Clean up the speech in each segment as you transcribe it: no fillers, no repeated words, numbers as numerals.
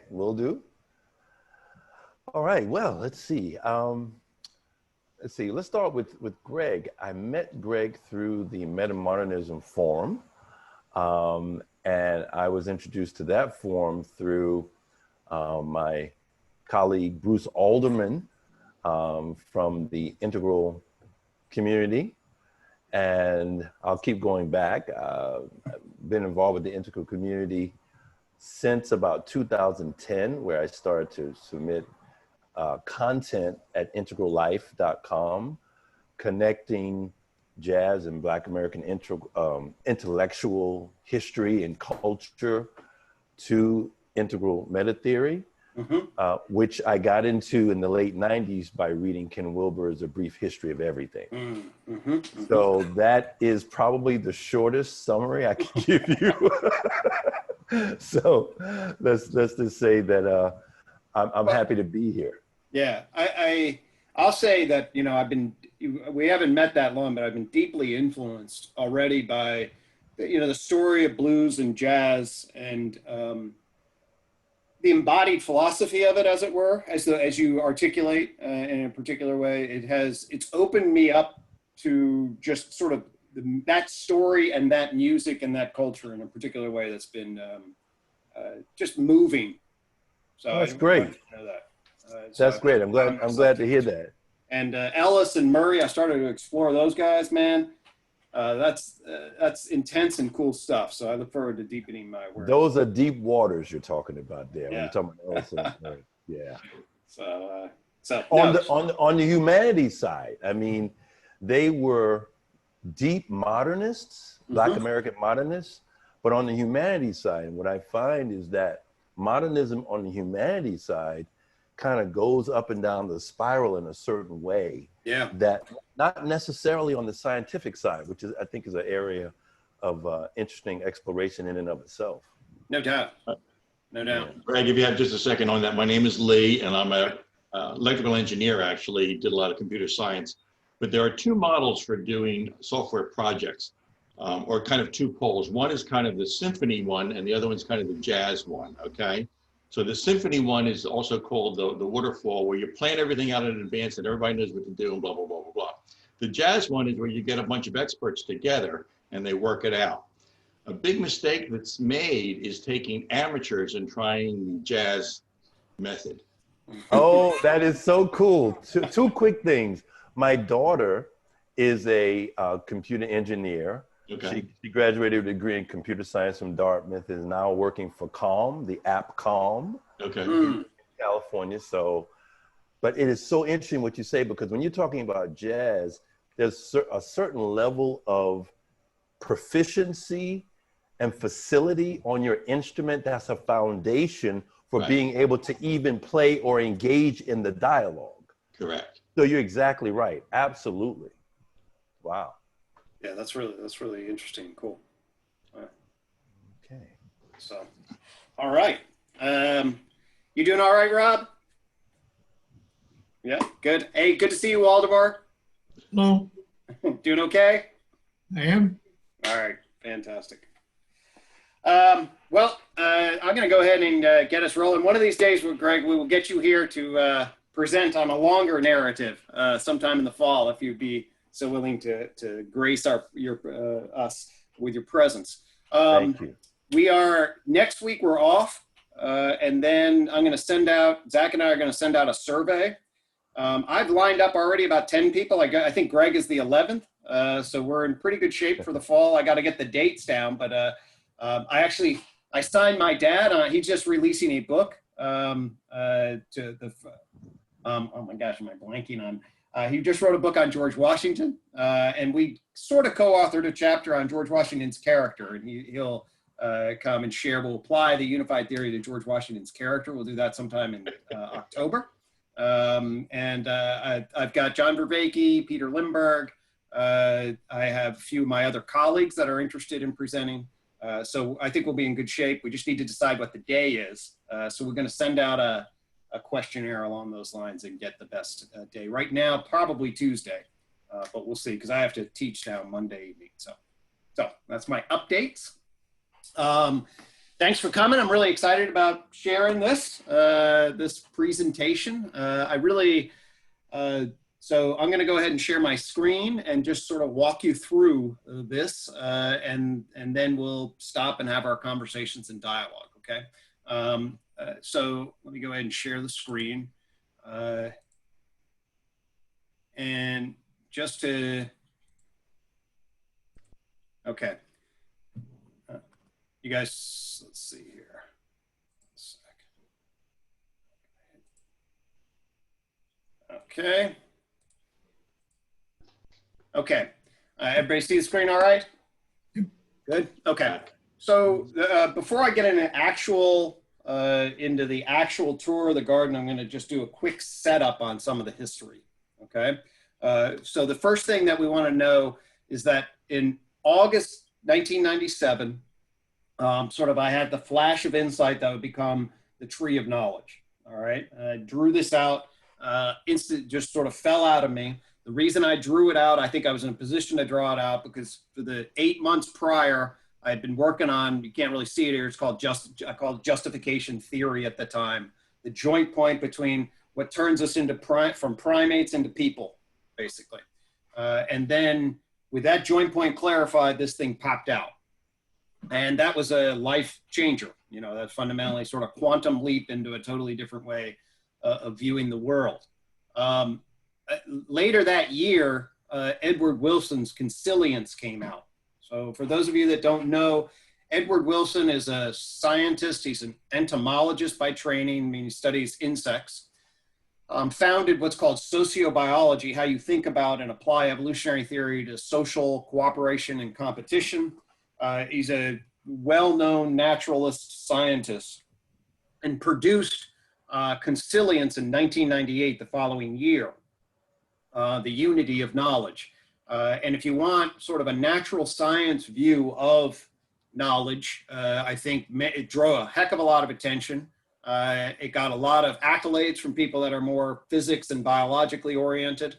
will do. All right, well, let's see. Let's start with Gregg. I met Gregg through the Metamodernism Forum, and I was introduced to that forum through my colleague Bruce Alderman from the Integral community. And I'll keep going back. I've been involved with the Integral community since about 2010, where I started to submit content at integrallife.com, connecting jazz and Black American intellectual history and culture to integral meta theory, which I got into in the late 90s by reading Ken Wilber's A Brief History of Everything. So that is probably the shortest summary I can give you. So let's just say that I'm happy to be here. Yeah, I'll say that, you know, we haven't met that long, but I've been deeply influenced already by, you know, the story of blues and jazz and the embodied philosophy of it, as it were, as you articulate in a particular way. It's opened me up to just sort of that story and that music and that culture in a particular way that's been just moving. So that's great. Know that. That's great. I'm glad to hear that. And Ellis and Murray, I started to explore those guys, man. That's intense and cool stuff. So I look forward to deepening my work. Those are deep waters you're talking about there. Yeah. When you're talking about Ellis and Murray. Yeah. So on the humanities side, I mean, they were deep modernists, Black American modernists, but on the humanities side, what I find is that modernism on the humanities side kind of goes up and down the spiral in a certain way. Yeah. That not necessarily on the scientific side, which is, I think, is an area of interesting exploration in and of itself. No doubt. No doubt. Gregg, if you have just a second on that, my name is Lee, and I'm a electrical engineer, actually, did a lot of computer science. But there are two models for doing software projects, or kind of two poles. One is kind of the symphony one, and the other one's kind of the jazz one, okay? So the symphony one is also called the waterfall, where you plan everything out in advance and everybody knows what to do and blah, blah, blah, blah, blah. The jazz one is where you get a bunch of experts together and they work it out. A big mistake that's made is taking amateurs and trying the jazz method. Oh, that is so cool. Two quick things. My daughter is a computer engineer. Okay. She graduated with a degree in computer science from Dartmouth, is now working for Calm, the app Calm, in California. So, but it is so interesting what you say, because when you're talking about jazz, there's a certain level of proficiency and facility on your instrument that's a foundation for being able to even play or engage in the dialogue. Correct. So you're exactly right. Absolutely. Wow. Yeah, that's really interesting and cool. Okay. So, all right. You doing all right, Rob? Yeah, good. Hey, good to see you, Waldemar. Hello, Doing okay? I am. All right, fantastic. I'm going to go ahead and get us rolling. One of these days, Gregg, we will get you here to present on a longer narrative sometime in the fall, if you'd be so willing to grace us with your presence. Thank you. Next week we're off, and then I'm going to Zach and I are going to send out a survey. I've lined up already about 10 people. I think Gregg is the 11th, so we're in pretty good shape for the fall. I got to get the dates down, but I signed my dad. He's just releasing a book oh my gosh, am I blanking on? He just wrote a book on George Washington, and we sort of co-authored a chapter on George Washington's character, and he'll come and share. We'll apply the Unified Theory to George Washington's character. We'll do that sometime in October. I've got John Vervaeke, Peter Lindbergh. I have a few of my other colleagues that are interested in presenting. So I think we'll be in good shape. We just need to decide what the day is. So we're going to send out a questionnaire along those lines and get the best day. Right now, probably Tuesday, but we'll see, because I have to teach now Monday evening. So that's my updates. Thanks for coming. I'm really excited about sharing this this presentation. So I'm going to go ahead and share my screen and just sort of walk you through this, and then we'll stop and have our conversations and dialogue. Okay. So let me go ahead and share the screen, and just to okay. You guys, let's see here. Okay. Okay. Everybody see the screen all right? Good? Okay. So before I get into the actual tour of the garden, I'm going to just do a quick setup on some of the history. Okay. So the first thing that we want to know is that in August 1997, I had the flash of insight that would become the tree of knowledge. All right. I drew this out, just sort of fell out of me. The reason I drew it out, I think I was in a position to draw it out because for the 8 months prior, I had been working on, you can't really see it here, it's called I called justification theory at the time, the joint point between what turns us into from primates into people, basically. And then with that joint point clarified, this thing popped out. And that was a life changer. You know, that's fundamentally sort of quantum leap into a totally different way of viewing the world. Later that year, Edward Wilson's CONSILIENCE came out. So for those of you that don't know, Edward Wilson is a scientist. He's an entomologist by training, meaning he studies insects. Founded what's called sociobiology, how you think about and apply evolutionary theory to social cooperation and competition. He's a well-known naturalist scientist and produced CONSILIENCE in 1998, the following year, the unity of knowledge. And if you want sort of a natural science view of knowledge, I think it drew a heck of a lot of attention. It got a lot of accolades from people that are more physics and biologically oriented.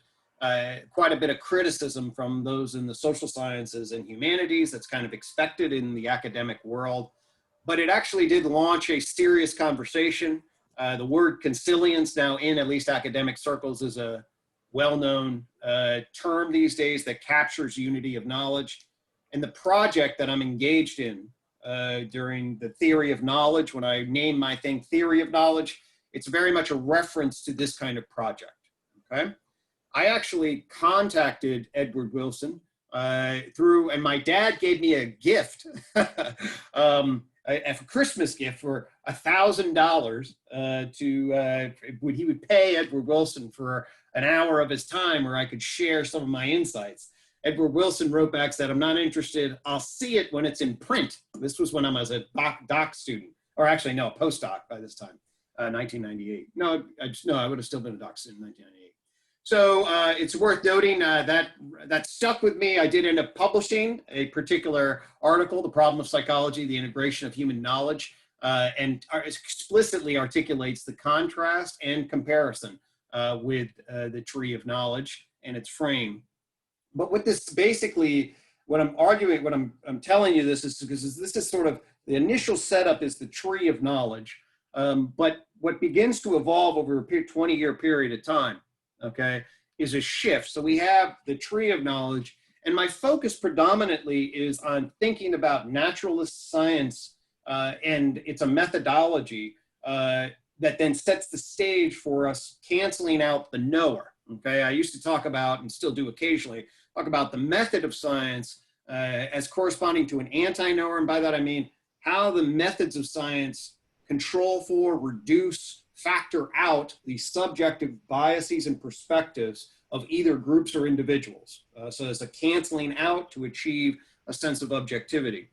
Quite a bit of criticism from those in the social sciences and humanities. That's kind of expected in the academic world. But it actually did launch a serious conversation. The word consilience now in at least academic circles is a well-known term these days that captures unity of knowledge. And the project that I'm engaged in during the theory of knowledge, when I name my thing theory of knowledge, it's very much a reference to this kind of project, okay? I actually contacted Edward Wilson and my dad gave me a gift, a Christmas gift for $1,000 when he would pay Edward Wilson for an hour of his time where I could share some of my insights. Edward Wilson wrote back, said, "I'm not interested. I'll see it when it's in print." This was when I was a doc student, or actually, no, a postdoc by this time, 1998. No, I would have still been a doc student in 1998. So it's worth noting that stuck with me. I did end up publishing a particular article, The Problem of Psychology, the Integration of Human Knowledge, and explicitly articulates the contrast and comparison with the tree of knowledge and its frame. But what this basically, what I'm arguing, what I'm telling you this is because this is sort of the initial setup is the tree of knowledge. But what begins to evolve over a 20-year period of time, okay, is a shift. So we have the tree of knowledge, and my focus predominantly is on thinking about naturalist science and it's a methodology that then sets the stage for us canceling out the knower. Okay, I used to talk about, and still do occasionally, talk about the method of science as corresponding to an anti-knower, and by that I mean how the methods of science control for, reduce, factor out the subjective biases and perspectives of either groups or individuals. So it's a canceling out to achieve a sense of objectivity.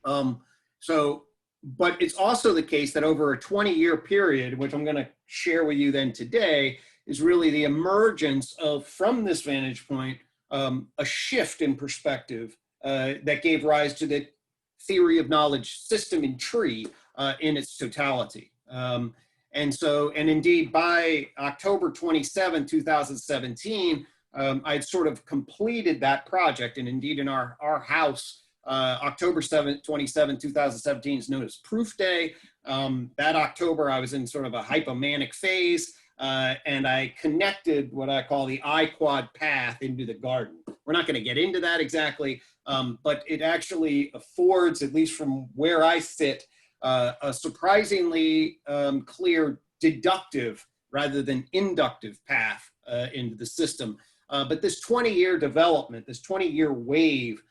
But it's also the case that over a 20-year period, which I'm going to share with you then today, is really the emergence of, from this vantage point, a shift in perspective that gave rise to the theory of knowledge system in tree in its totality. And indeed by October 27, 2017, I'd sort of completed that project. And indeed in our house, October 27, 2017 is known as Proof Day. That October, I was in sort of a hypomanic phase, and I connected what I call the I-quad path into the garden. We're not going to get into that exactly, but it actually affords, at least from where I sit, a surprisingly clear deductive rather than inductive path into the system. But this 20-year development, this 20-year wave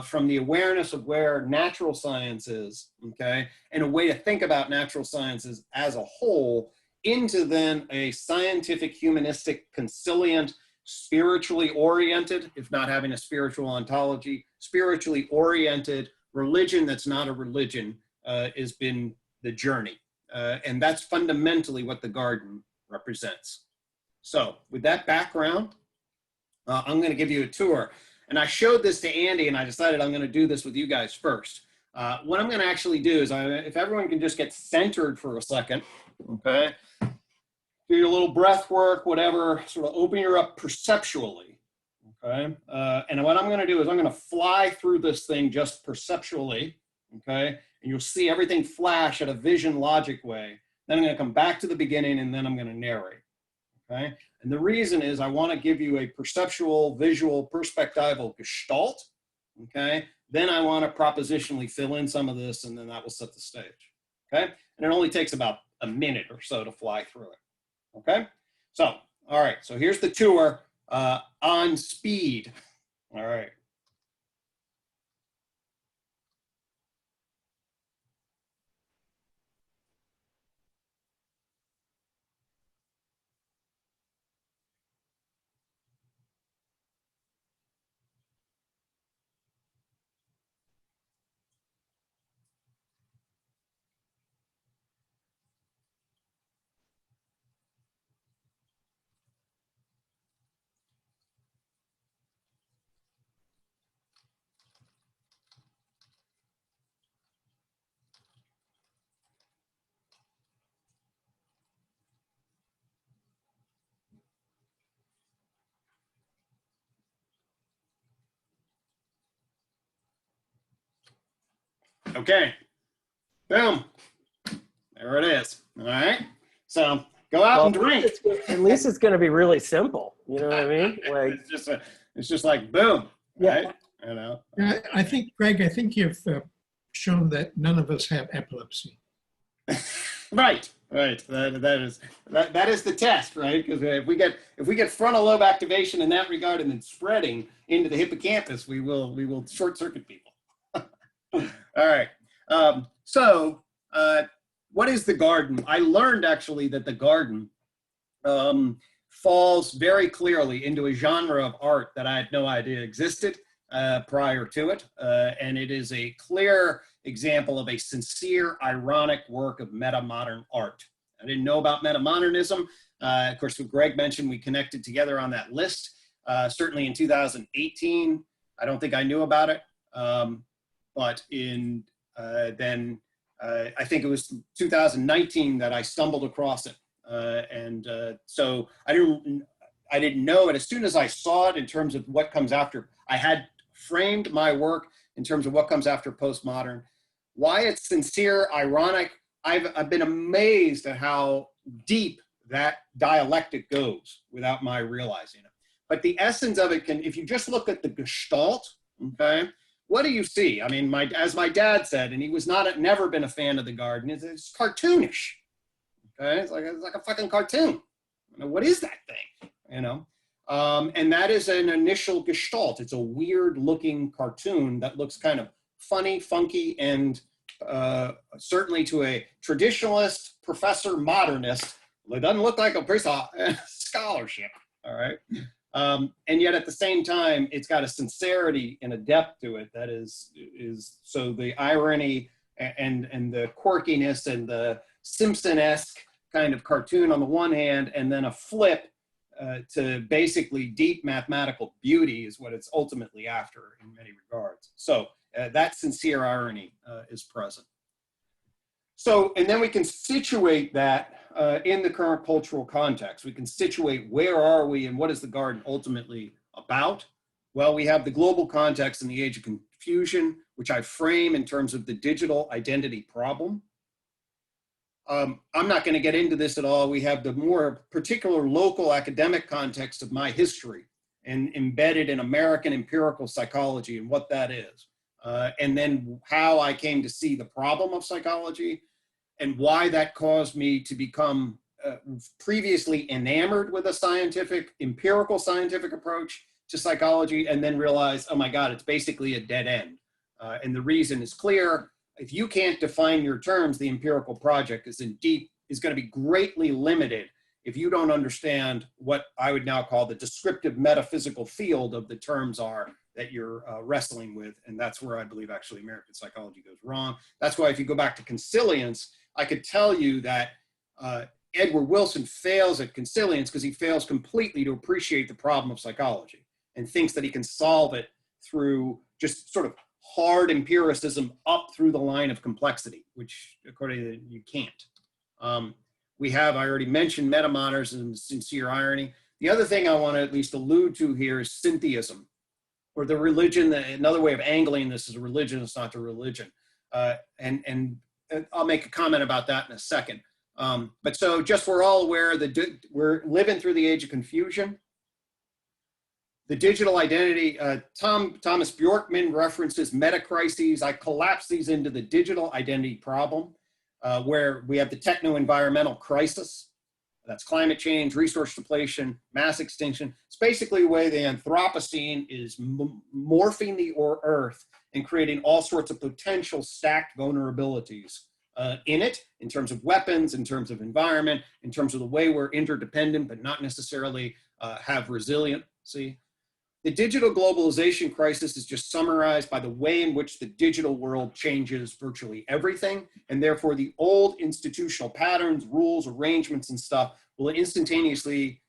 from the awareness of where natural science is, okay, and a way to think about natural sciences as a whole, into then a scientific, humanistic, consilient, spiritually oriented, if not having a spiritual ontology, spiritually oriented religion that's not a religion has been the journey. And that's fundamentally what the garden represents. So with that background, I'm going to give you a tour. And I showed this to Andy, and I decided I'm going to do this with you guys first. What I'm going to actually do is, if everyone can just get centered for a second, okay? Do your little breath work, whatever, sort of open you up perceptually, okay? And what I'm going to do is I'm going to fly through this thing just perceptually, okay? And you'll see everything flash at a vision logic way. Then I'm going to come back to the beginning, and then I'm going to narrate, okay? And the reason is I want to give you a perceptual, visual, perspectival gestalt, okay? Then I want to propositionally fill in some of this, and then that will set the stage, okay? And it only takes about a minute or so to fly through it, okay? So, all right, so here's the tour on speed, all right. Okay, boom, there it is, all right? So go out and drink. At least it's going to be really simple. You know what I mean? Like it's just like boom, yeah. right? You know? I think, Greg, I think you've shown that none of us have epilepsy. Right. That is the test, right? Because if we get frontal lobe activation in that regard and then spreading into the hippocampus, we will short circuit people. All right. So what is the garden? I learned actually that the garden falls very clearly into a genre of art that I had no idea existed prior to it. And it is a clear example of a sincere, ironic work of meta-modern art. I didn't know about meta-modernism. Of course, what Greg mentioned, we connected together on that list. Certainly in 2018, I don't think I knew about it. But in I think it was 2019 that I stumbled across it. So I didn't know it. As soon as I saw it in terms of what comes after, I had framed my work in terms of what comes after postmodern. Why it's sincere, ironic, I've been amazed at how deep that dialectic goes without my realizing it. But the essence of it can, if you just look at the gestalt, okay, what do you see? I mean, as my dad said, and he was never been a fan of the garden, it's cartoonish. Okay, it's like a fucking cartoon. You know, what is that thing? You know, and that is an initial gestalt. It's a weird looking cartoon that looks kind of funny, funky, and certainly to a traditionalist, professor, modernist, it doesn't look like a piece of scholarship. All right. And yet at the same time, it's got a sincerity and a depth to it that is so the irony and the quirkiness and the Simpson-esque kind of cartoon on the one hand, and then a flip to basically deep mathematical beauty is what it's ultimately after in many regards. So that sincere irony is present. So, and then we can situate that in the current cultural context. We can situate where are we and what is the garden ultimately about? Well, we have the global context in the age of confusion, which I frame in terms of the digital identity problem. I'm not going to get into this at all. We have the more particular local academic context of my history and embedded in American empirical psychology and what that is. And then how I came to see the problem of psychology and why that caused me to become previously enamored with a empirical scientific approach to psychology, and then realize, oh my God, it's basically a dead end. And the reason is clear. If you can't define your terms, the empirical project is going to be greatly limited if you don't understand what I would now call the descriptive metaphysical field of the terms are that you're wrestling with. And that's where I believe actually American psychology goes wrong. That's why if you go back to consilience, I could tell you that Edward Wilson fails at consilience because he fails completely to appreciate the problem of psychology and thinks that he can solve it through just sort of hard empiricism up through the line of complexity, which according to you can't. We have, I already mentioned metamodernism and sincere irony. The other thing I want to at least allude to here is syntheism, or the religion. Another way of angling this is a religion, it's not the religion. And I'll make a comment about that in a second. But so just we're all aware that we're living through the age of confusion. The digital identity, Thomas Bjorkman references metacrises. I collapse these into the digital identity problem, where we have the techno-environmental crisis. That's climate change, resource depletion, mass extinction. It's basically the way the Anthropocene is morphing the Earth and creating all sorts of potential stacked vulnerabilities in it, in terms of weapons, in terms of environment, in terms of the way we're interdependent, but not necessarily have resiliency. The digital globalization crisis is just summarized by the way in which the digital world changes virtually everything, and therefore the old institutional patterns, rules, arrangements, and stuff will instantaneously,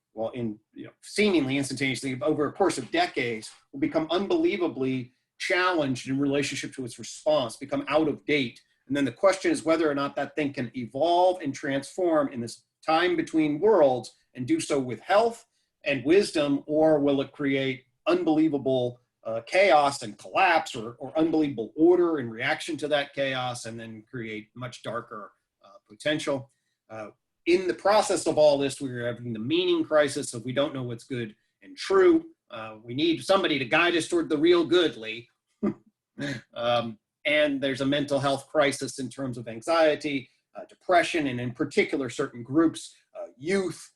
seemingly instantaneously, over a course of decades, will become unbelievably challenged in relationship to its response, become out of date. And then the question is whether or not that thing can evolve and transform in this time between worlds and do so with health and wisdom, or will it create unbelievable chaos and collapse, or unbelievable order in reaction to that chaos, and then create much darker potential. In the process of all this, we're having the meaning crisis of we don't know what's good and true. We need somebody to guide us toward the real good, Lee. And there's a mental health crisis in terms of anxiety, depression, and in particular certain groups, youth,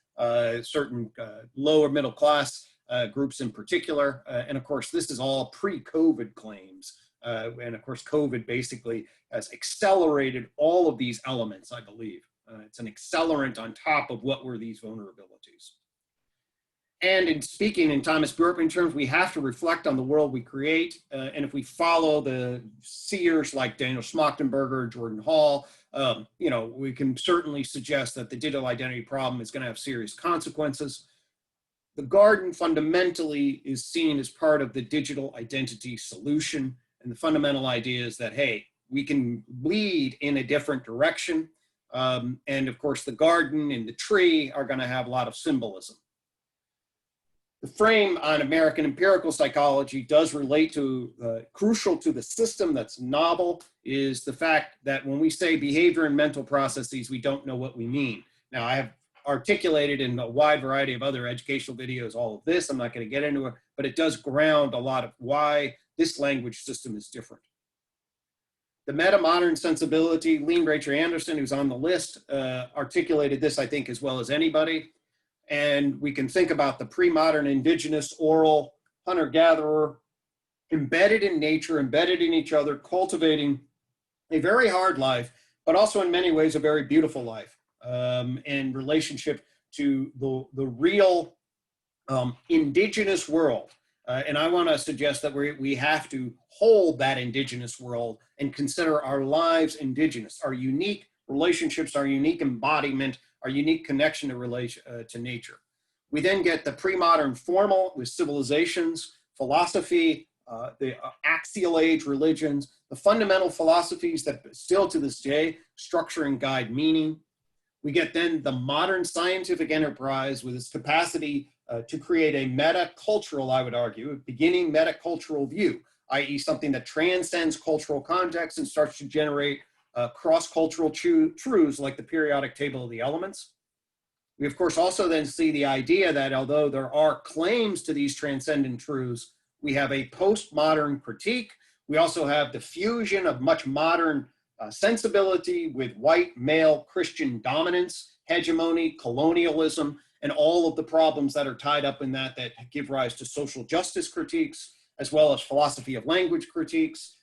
certain lower middle class groups in particular. And of course, this is all pre-COVID claims. And of course, COVID basically has accelerated all of these elements, I believe. It's an accelerant on top of what were these vulnerabilities. And in speaking in Thomas Bjorkman terms, we have to reflect on the world we create. And if we follow the seers like Daniel Schmachtenberger, Jordan Hall, we can certainly suggest that the digital identity problem is going to have serious consequences. The garden fundamentally is seen as part of the digital identity solution. And the fundamental idea is that, hey, we can lead in a different direction. And of course, the garden and the tree are going to have a lot of symbolism. The frame on American empirical psychology does relate to, crucial to the system that's novel, is the fact that when we say behavior and mental processes, we don't know what we mean. Now, I have articulated in a wide variety of other educational videos all of this. I'm not going to get into it, but it does ground a lot of why this language system is different. The meta-modern sensibility, Lean Rachel Anderson, who's on the list, articulated this, I think, as well as anybody. And we can think about the pre-modern indigenous, oral, hunter-gatherer, embedded in nature, embedded in each other, cultivating a very hard life, but also in many ways a very beautiful life in relationship to the real indigenous world. And I want to suggest that we have to hold that indigenous world and consider our lives indigenous, our unique relationships, our unique embodiment, our unique connection to nature. We then get the pre-modern formal with civilizations, philosophy, the axial age religions, the fundamental philosophies that still to this day structure and guide meaning. We get then the modern scientific enterprise with its capacity to create a meta-cultural, I would argue, a beginning meta-cultural view i.e. something that transcends cultural context and starts to generate cross-cultural truths like the periodic table of the elements. We, of course, also then see the idea that although there are claims to these transcendent truths, we have a postmodern critique. We also have the fusion of much modern sensibility with white male Christian dominance, hegemony, colonialism, and all of the problems that are tied up in that give rise to social justice critiques, as well as philosophy of language critiques,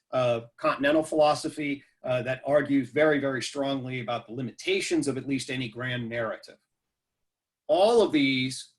continental philosophy that argues very, very strongly about the limitations of at least any grand narrative. All of these,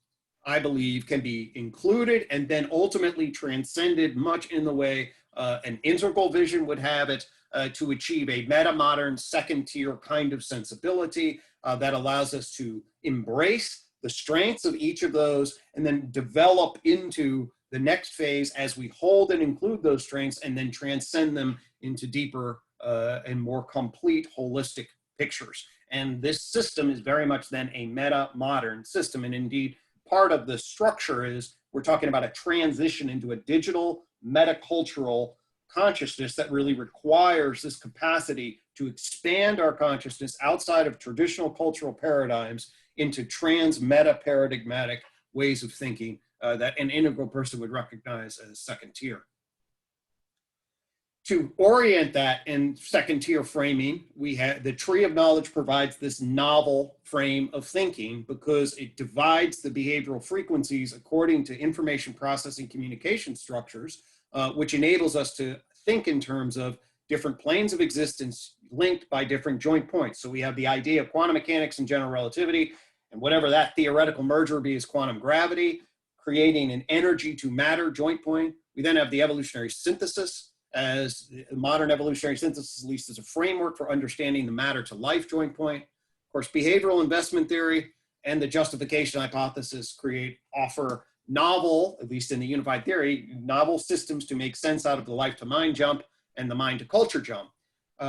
I believe, can be included and then ultimately transcended much in the way an integral vision would have it to achieve a meta-modern second-tier kind of sensibility that allows us to embrace the strengths of each of those and then develop into the next phase as we hold and include those strengths and then transcend them into deeper and more complete holistic pictures. And this system is very much then a meta-modern system. And indeed, part of the structure is we're talking about a transition into a digital metacultural consciousness that really requires this capacity to expand our consciousness outside of traditional cultural paradigms into trans-meta paradigmatic ways of thinking that an integral person would recognize as second tier. To orient that in second tier framing, we have the tree of knowledge provides this novel frame of thinking because it divides the behavioral frequencies according to information processing communication structures, which enables us to think in terms of different planes of existence linked by different joint points. So we have the idea of quantum mechanics and general relativity, and whatever that theoretical merger would be is quantum gravity, creating an energy to matter joint point. We then have the evolutionary synthesis, as modern evolutionary synthesis, at least as a framework for understanding the matter to life joint point. Of course, behavioral investment theory and the justification hypothesis offer novel, at least in the unified theory, novel systems to make sense out of the life to mind jump and the mind to culture jump.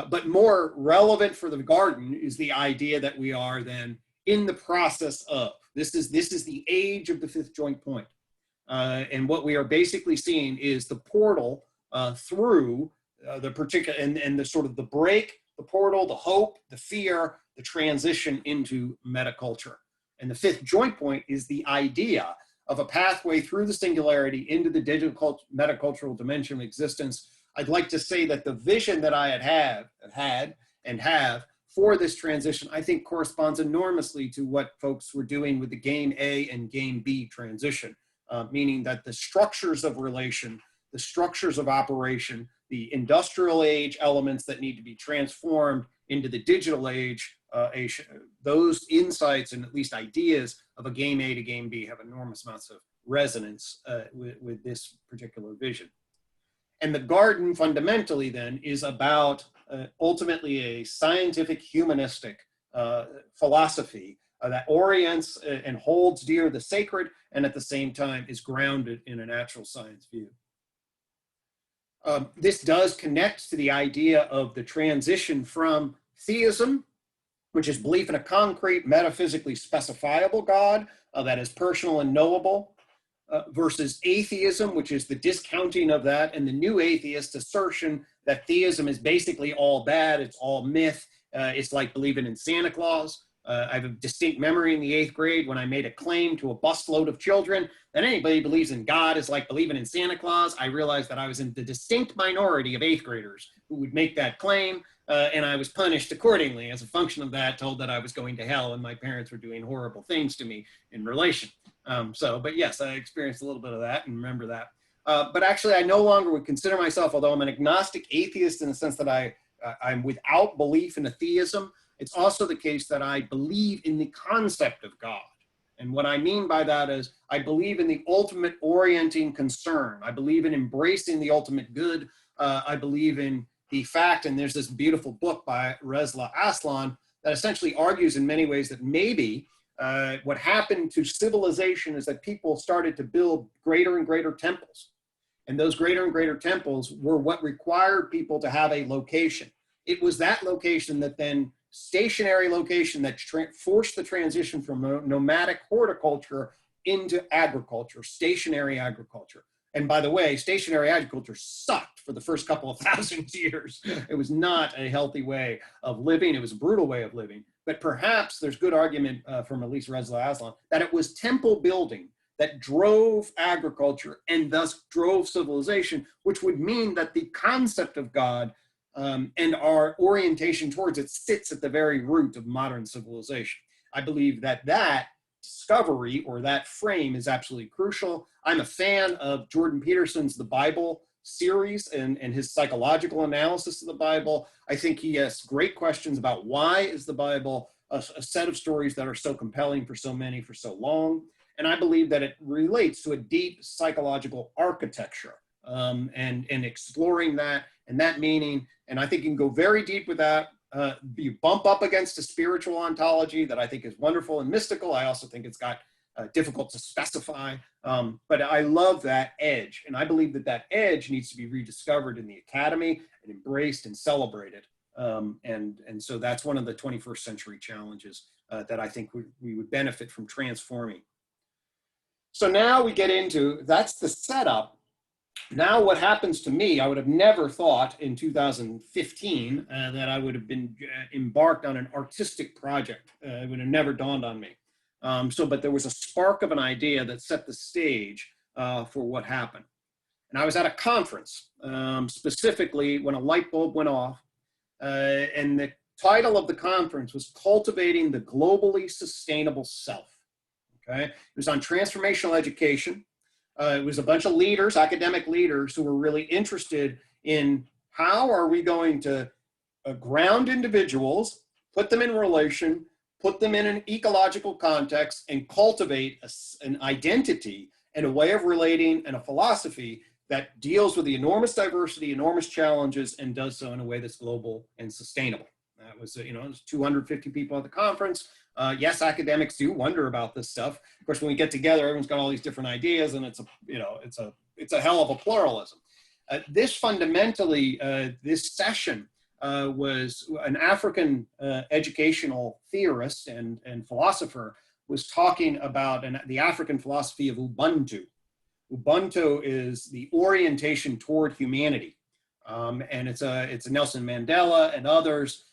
But more relevant for the garden is the idea that we are then in the process of, this is the age of the fifth joint point. And what we are basically seeing is the portal through the particular, and the sort of the break, the portal, the hope, the fear, the transition into metaculture. And the fifth joint point is the idea of a pathway through the singularity into the digital metacultural dimension of existence. I'd like to say that the vision that I had and have for this transition, I think corresponds enormously to what folks were doing with the game A and game B transition, meaning that the structures of relation, the structures of operation, the industrial age elements that need to be transformed into the digital age, those insights and at least ideas of a game A to game B have enormous amounts of resonance with this particular vision. And the garden fundamentally then is about ultimately a scientific humanistic philosophy that orients and holds dear the sacred and at the same time is grounded in a natural science view. This does connect to the idea of the transition from theism, which is belief in a concrete, metaphysically specifiable God that is personal and knowable, versus atheism, which is the discounting of that, and the new atheist assertion that theism is basically all bad, it's all myth, it's like believing in Santa Claus. I have a distinct memory in the 8th grade when I made a claim to a busload of children that anybody believes in God is like believing in Santa Claus. I realized that I was in the distinct minority of 8th graders who would make that claim, and I was punished accordingly as a function of that, told that I was going to hell and my parents were doing horrible things to me in relation. But yes, I experienced a little bit of that and remember that. But actually, I no longer would consider myself, although I'm an agnostic atheist in the sense that I'm without belief in a theism, it's also the case that I believe in the concept of God. And what I mean by that is I believe in the ultimate orienting concern. I believe in embracing the ultimate good. I believe in the fact, and there's this beautiful book by Reza Aslan that essentially argues in many ways that maybe what happened to civilization is that people started to build greater and greater temples. And those greater and greater temples were what required people to have a location. It was that location that then stationary location that forced the transition from nomadic horticulture into agriculture, stationary agriculture. And by the way, stationary agriculture sucked for the first couple of thousand years. It was not a healthy way of living. It was a brutal way of living. But perhaps there's good argument from at least Reza Aslan that it was temple building that drove agriculture and thus drove civilization, which would mean that the concept of God and our orientation towards it sits at the very root of modern civilization. I believe that that discovery or that frame is absolutely crucial. I'm a fan of Jordan Peterson's The Bible series and his psychological analysis of the Bible. I think he has great questions about why is the Bible a set of stories that are so compelling for so many for so long. And I believe that it relates to a deep psychological architecture and exploring that and that meaning. And I think you can go very deep with that. You bump up against a spiritual ontology that I think is wonderful and mystical. I also think it's got difficult to specify, but I love that edge. And I believe that that edge needs to be rediscovered in the academy and embraced and celebrated. And so that's one of the 21st century challenges that I think we would benefit from transforming. So now we get into, that's the setup. Now what happens to me, I would have never thought in 2015 that I would have been embarked on an artistic project. It would have never dawned on me. But there was a spark of an idea that set the stage for what happened. And I was at a conference, specifically when a light bulb went off, and the title of the conference was Cultivating the Globally Sustainable Self. Okay, it was on transformational education. It was a bunch of leaders, academic leaders, who were really interested in how are we going to ground individuals, put them in relation, put them in an ecological context, and cultivate an identity and a way of relating and a philosophy that deals with the enormous diversity, enormous challenges, and does so in a way that's global and sustainable. That was, it was 250 people at the conference. Yes, academics do wonder about this stuff. Of course, when we get together, everyone's got all these different ideas, and it's a hell of a pluralism. This fundamentally, this session was an African educational theorist and philosopher was talking about the African philosophy of Ubuntu. Ubuntu is the orientation toward humanity, and it's a Nelson Mandela and others.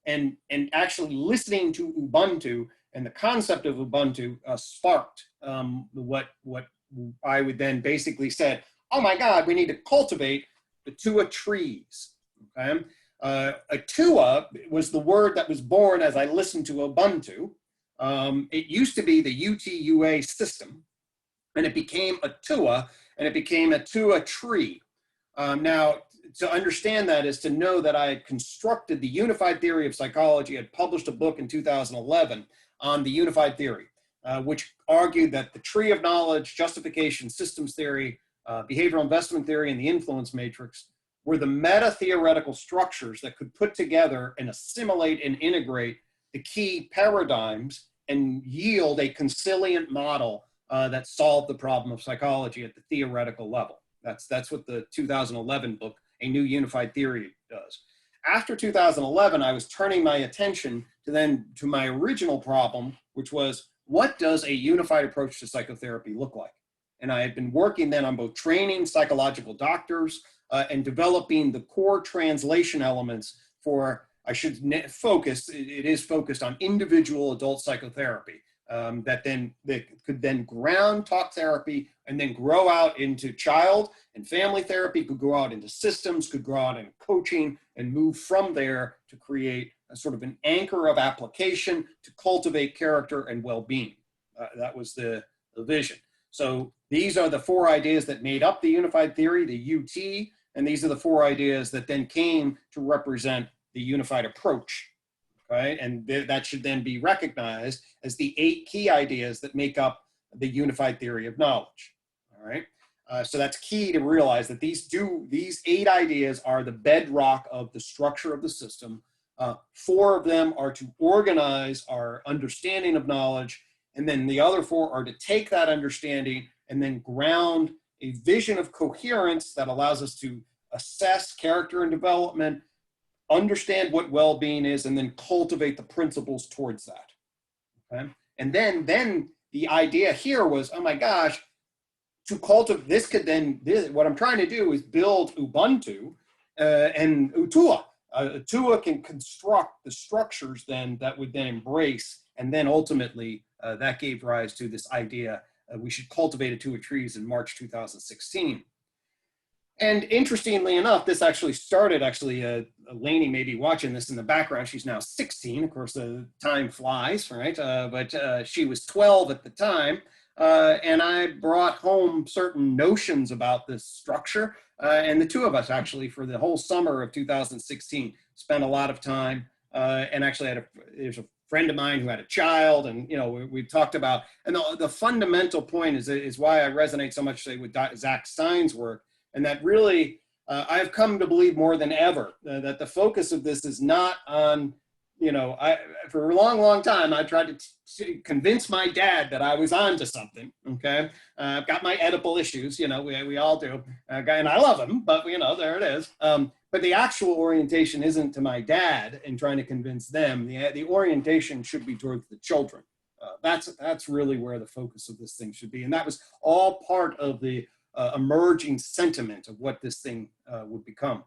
And actually listening to Ubuntu and the concept of Ubuntu sparked what I would then basically said, oh my God, we need to cultivate the TUA trees. Okay? A TUA was the word that was born as I listened to Ubuntu. It used to be the UTUA system, and it became a TUA, and it became a TUA tree. Now, to understand that is to know that I had constructed the Unified Theory of Psychology. I had published a book in 2011 on the Unified Theory, which argued that the tree of knowledge, justification, systems theory, behavioral investment theory, and the influence matrix were the meta-theoretical structures that could put together and assimilate and integrate the key paradigms and yield a consilient model that solved the problem of psychology at the theoretical level. That's what the 2011 book, A New Unified Theory, does. After 2011, I was turning my attention to my original problem, which was, what does a unified approach to psychotherapy look like? And I had been working then on both training psychological doctors and developing the core translation elements for, I should focus, it is focused on individual adult psychotherapy. That could then ground talk therapy and then grow out into child and family therapy, could grow out into systems, could grow out in coaching, and move from there to create a sort of an anchor of application to cultivate character and well-being. That was the vision. So these are the four ideas that made up the Unified Theory, the UT, and these are the four ideas that then came to represent the unified approach. Right? And that should then be recognized as the 8 key ideas that make up the Unified Theory of Knowledge. All right. So that's key to realize that these 8 ideas are the bedrock of the structure of the system. 4 of them are to organize our understanding of knowledge. And then the other 4 are to take that understanding and then ground a vision of coherence that allows us to assess character and development, understand what well-being is, and then cultivate the principles towards that. Okay? And then the idea here was, oh my gosh, to cultivate, this could then, what I'm trying to do is build Ubuntu and UTUA. UTUA can construct the structures then that would then embrace, and then ultimately that gave rise to this idea we should cultivate UTUA trees in March 2016. And interestingly enough, this actually started, Lainey may be watching this in the background. She's now 16. Of course, the time flies, right? But she was 12 at the time. And I brought home certain notions about this structure. And the two of us actually, for the whole summer of 2016, spent a lot of time and actually there's a friend of mine who had a child, and we talked about, and the fundamental point is why I resonate so much, say, with Zach Stein's work. And that really, I've come to believe more than ever that the focus of this is not on, for a long, long time, I tried to convince my dad that I was onto something, okay? I've got my Oedipal issues, we all do, and I love him, but, there it is. But the actual orientation isn't to my dad and trying to convince them. The orientation should be towards the children. That's really where the focus of this thing should be. And that was all part of the emerging sentiment of what this thing would become.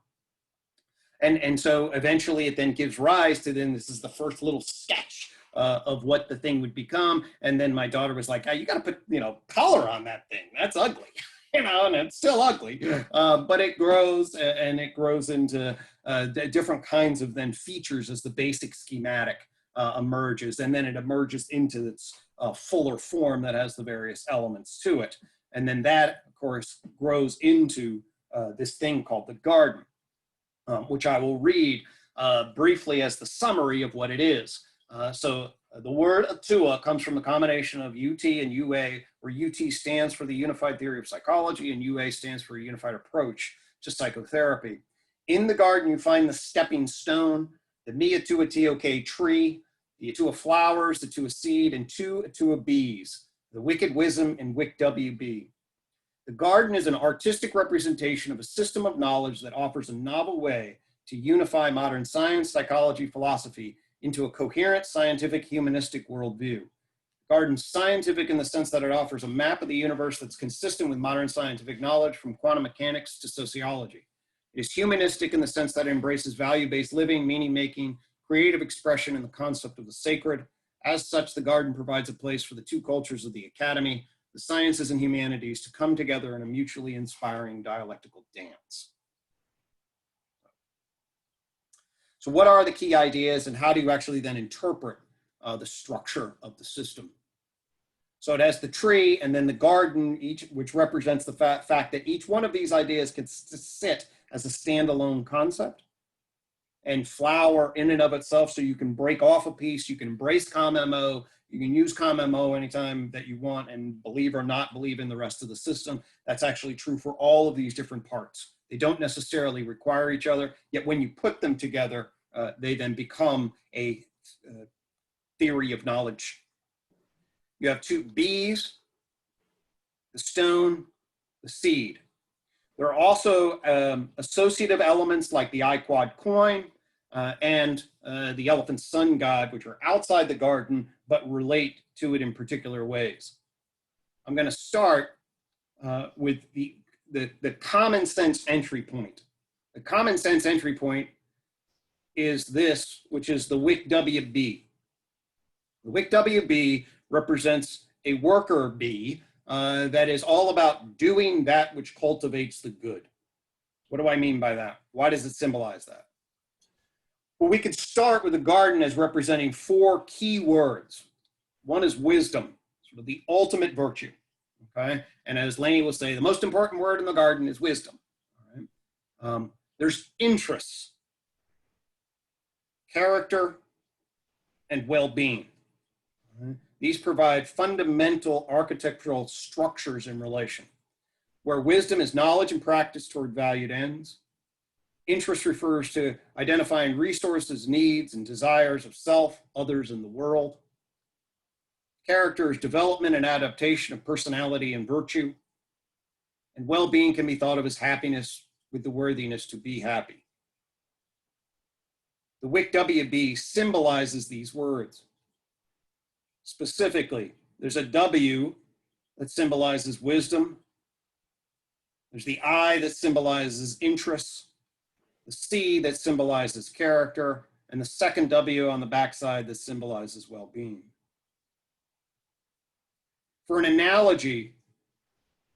And so eventually it then gives rise to this is the first little sketch of what the thing would become. And then my daughter was like, oh, you got to put, color on that thing. That's ugly, and it's still ugly. But it grows and it grows into different kinds of then features as the basic schematic emerges. And then it emerges into its fuller form that has the various elements to it. And then that, of course, grows into this thing called the garden, which I will read briefly as the summary of what it is. So the word UTUA comes from the combination of UT and UA, where UT stands for the Unified Theory of Psychology and UA stands for a unified approach to psychotherapy. In the garden, you find the stepping stone, the me UTUA ToK tree, the UTUA flowers, the UTUA seed, and two UTUA bees, the wicked wisdom and wick WB. The garden is an artistic representation of a system of knowledge that offers a novel way to unify modern science, psychology, philosophy into a coherent scientific humanistic worldview. The garden's scientific in the sense that it offers a map of the universe that's consistent with modern scientific knowledge from quantum mechanics to sociology. It is humanistic in the sense that it embraces value-based living, meaning-making, creative expression, and the concept of the sacred. As such, the garden provides a place for the two cultures of the academy, the sciences and humanities, to come together in a mutually inspiring dialectical dance. So what are the key ideas, and how do you actually then interpret the structure of the system? So it has the tree and then the garden, which represents the fact that each one of these ideas can sit as a standalone concept and flower in and of itself, so you can break off a piece, you can embrace COM-MO, you can use COM-MO anytime that you want and believe or not believe in the rest of the system. That's actually true for all of these different parts. They don't necessarily require each other, yet when you put them together, they then become a theory of knowledge. You have two bees, the stone, the seed. There are also associative elements like the I-quad coin and the elephant sun god, which are outside the garden, but relate to it in particular ways. I'm going to start with the common sense entry point. The common sense entry point is this, which is the wick WB. The wick WB represents a worker bee that is all about doing that which cultivates the good. What do I mean by that? Why does it symbolize that? Well, we could start with the garden as representing four key words. One is wisdom, sort of the ultimate virtue, okay? And as Lainey will say, the most important word in the garden is wisdom. All right? There's interests, character, and well-being. All right? These provide fundamental architectural structures in relation, where wisdom is knowledge and practice toward valued ends. Interest refers to identifying resources, needs, and desires of self, others, and the world. Character is development and adaptation of personality and virtue. And well-being can be thought of as happiness with the worthiness to be happy. The wick WB symbolizes these words. Specifically, there's a W that symbolizes wisdom, There's the I that symbolizes interests, the C that symbolizes character, and the second W on the backside that symbolizes well-being. For an analogy,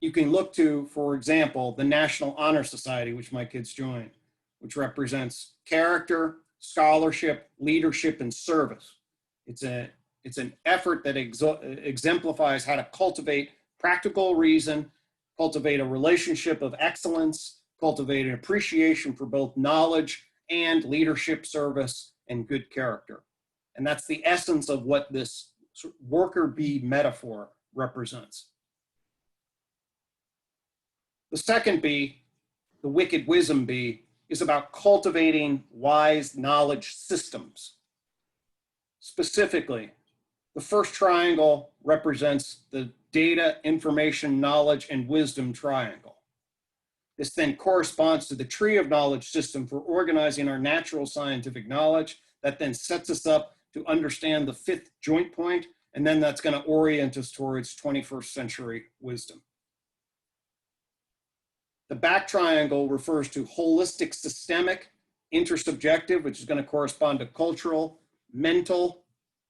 you can look to, for example, the National Honor Society, which my kids joined, which represents character, scholarship, leadership, and service. It's an effort that exemplifies how to cultivate practical reason, cultivate a relationship of excellence, cultivate an appreciation for both knowledge and leadership, service, and good character. And that's the essence of what this worker bee metaphor represents. The second bee, the wicked wisdom bee, is about cultivating wise knowledge systems. Specifically, the first triangle represents the data, information, knowledge, and wisdom triangle. This then corresponds to the tree of knowledge system for organizing our natural scientific knowledge that then sets us up to understand the fifth joint point, and then that's going to orient us towards 21st century wisdom. The back triangle refers to holistic systemic, intersubjective, which is going to correspond to cultural, mental,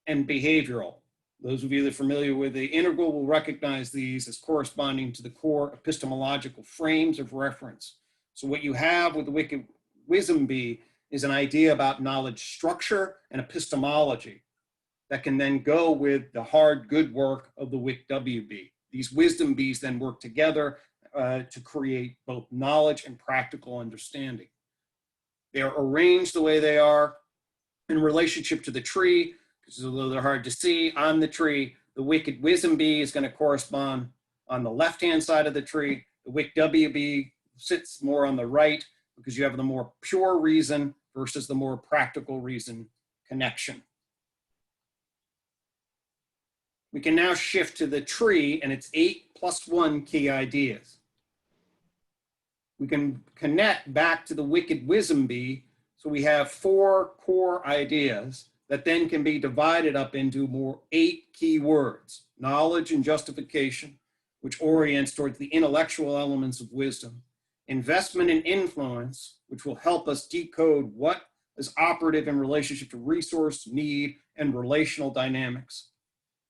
and behavioral. Those of you that are familiar with the integral will recognize these as corresponding to the core epistemological frames of reference. So what you have with the wicked wisdom bee is an idea about knowledge structure and epistemology that can then go with the hard, good work of the wick WB. These wisdom bees then work together to create both knowledge and practical understanding. They are arranged the way they are in relationship to the tree, because although they're hard to see on the tree, the wicked wisdom bee is going to correspond on the left-hand side of the tree. The wick WB sits more on the right because you have the more pure reason versus the more practical reason connection. We can now shift to the tree and its 8+1 key ideas. We can connect back to the wicked wisdom bee, so we have 4 core ideas that then can be divided up into more 8 key words: knowledge and justification, which orients towards the intellectual elements of wisdom; investment and influence, which will help us decode what is operative in relationship to resource, need, and relational dynamics;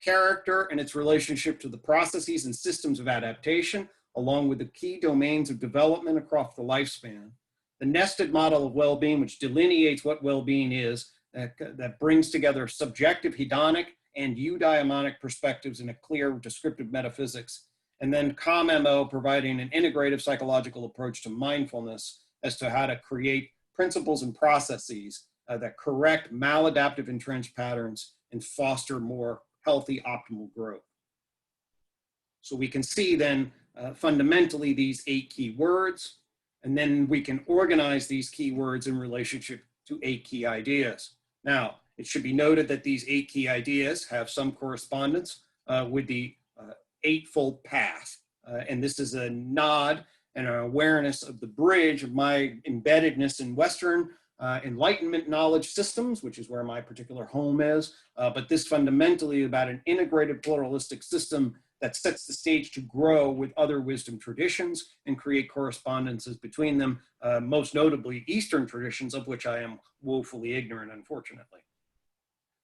character and its relationship to the processes and systems of adaptation, along with the key domains of development across the lifespan; the nested model of well-being, which delineates what well-being is, that brings together subjective hedonic and eudaimonic perspectives in a clear descriptive metaphysics; and then COM-MO, providing an integrative psychological approach to mindfulness as to how to create principles and processes that correct maladaptive entrenched patterns and foster more healthy optimal growth. So we can see then fundamentally these 8 key words, and then we can organize these key words in relationship to 8 key ideas. Now, it should be noted that these 8 key ideas have some correspondence with the Eightfold Path. And this is a nod and an awareness of the bridge of my embeddedness in Western Enlightenment knowledge systems, which is where my particular home is. But this fundamentally about an integrated pluralistic system that sets the stage to grow with other wisdom traditions and create correspondences between them, most notably Eastern traditions, of which I am woefully ignorant, unfortunately.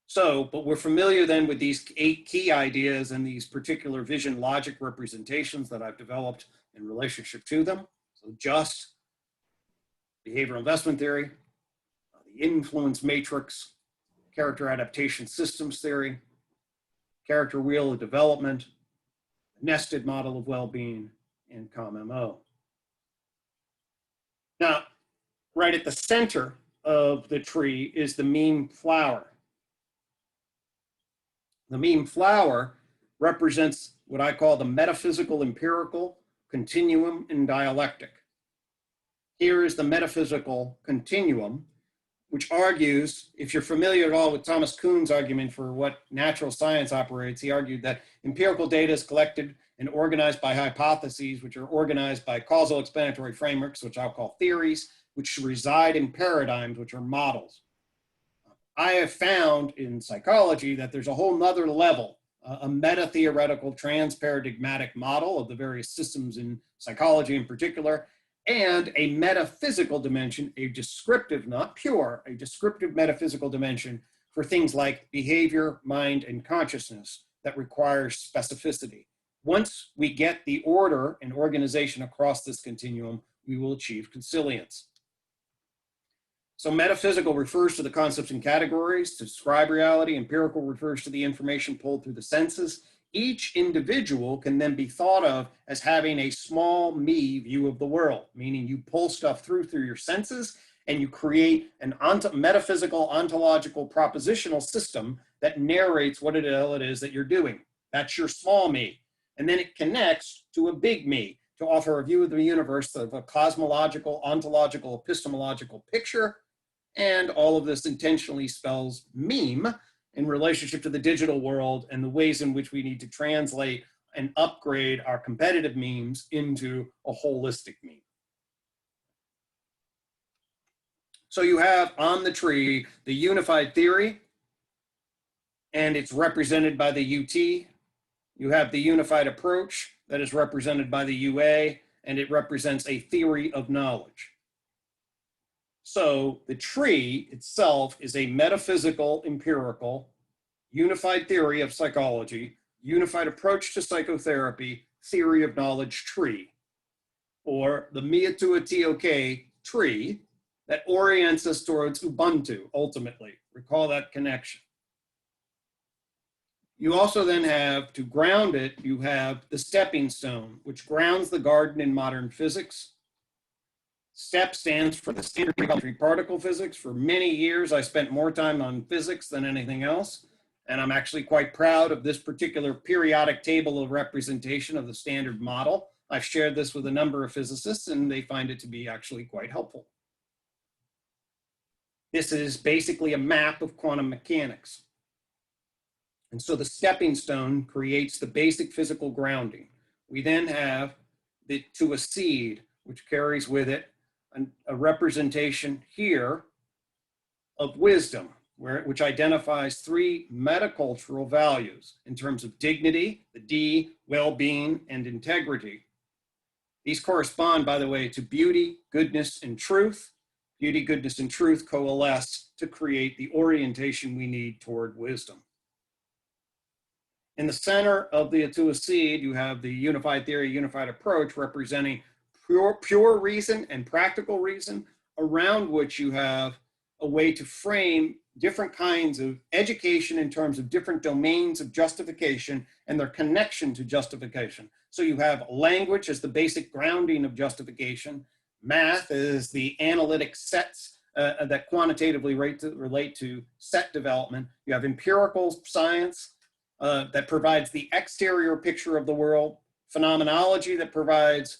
So, but we're familiar then with these 8 key ideas and these particular vision logic representations that I've developed in relationship to them. So just, behavioral investment theory, the influence matrix, character adaptation systems theory, character wheel of development, nested model of well-being, and COM-MO. Now, right at the center of the tree is the meme flower. The meme flower represents what I call the metaphysical empirical continuum in dialectic. Here is the metaphysical continuum, which argues, if you're familiar at all with Thomas Kuhn's argument for what natural science operates, he argued that empirical data is collected and organized by hypotheses, which are organized by causal explanatory frameworks, which I'll call theories, which reside in paradigms, which are models. I have found in psychology that there's a whole nother level a meta-theoretical trans-paradigmatic model of the various systems in psychology in particular, and a metaphysical dimension, a descriptive, not pure, a descriptive metaphysical dimension for things like behavior, mind, and consciousness that requires specificity. Once we get the order and organization across this continuum, we will achieve consilience. So metaphysical refers to the concepts and categories to describe reality. Empirical refers to the information pulled through the senses. Each individual can then be thought of as having a small me view of the world, meaning you pull stuff through your senses and you create an metaphysical, ontological, propositional system that narrates what it is that you're doing. That's your small me. And then it connects to a big me to offer a view of the universe of a cosmological, ontological, epistemological picture. And all of this intentionally spells meme in relationship to the digital world and the ways in which we need to translate and upgrade our competitive memes into a holistic meme. So you have on the tree the Uified Theory, and it's represented by the UT. You have the Unified Approach that is represented by the UA, and it represents a theory of knowledge. So the tree itself is a metaphysical, empirical, unified theory of psychology, unified approach to psychotherapy, theory of knowledge tree, or the UTUA ToK tree that orients us towards Ubuntu, ultimately. Recall that connection. You also then have, to ground it, you have the stepping stone, which grounds the garden in modern physics. STEP stands for the Standard Elementary Particle Physics. For many years, I spent more time on physics than anything else, and I'm actually quite proud of this particular periodic table of representation of the standard model. I've shared this with a number of physicists, and they find it to be actually quite helpful. This is basically a map of quantum mechanics. And so the stepping stone creates the basic physical grounding. We then have the UTUA seed, which carries with it a representation here of wisdom, which identifies three metacultural values in terms of dignity, the D, well-being, and integrity. These correspond, by the way, to beauty, goodness, and truth. Beauty, goodness, and truth coalesce to create the orientation we need toward wisdom. In the center of the UTUA seed, you have the Unified Theory, Unified Approach, representing pure reason and practical reason, around which you have a way to frame different kinds of education in terms of different domains of justification and their connection to justification. So you have language as the basic grounding of justification, math is the analytic sets that quantitatively relate to set development. You have empirical science that provides the exterior picture of the world, phenomenology that provides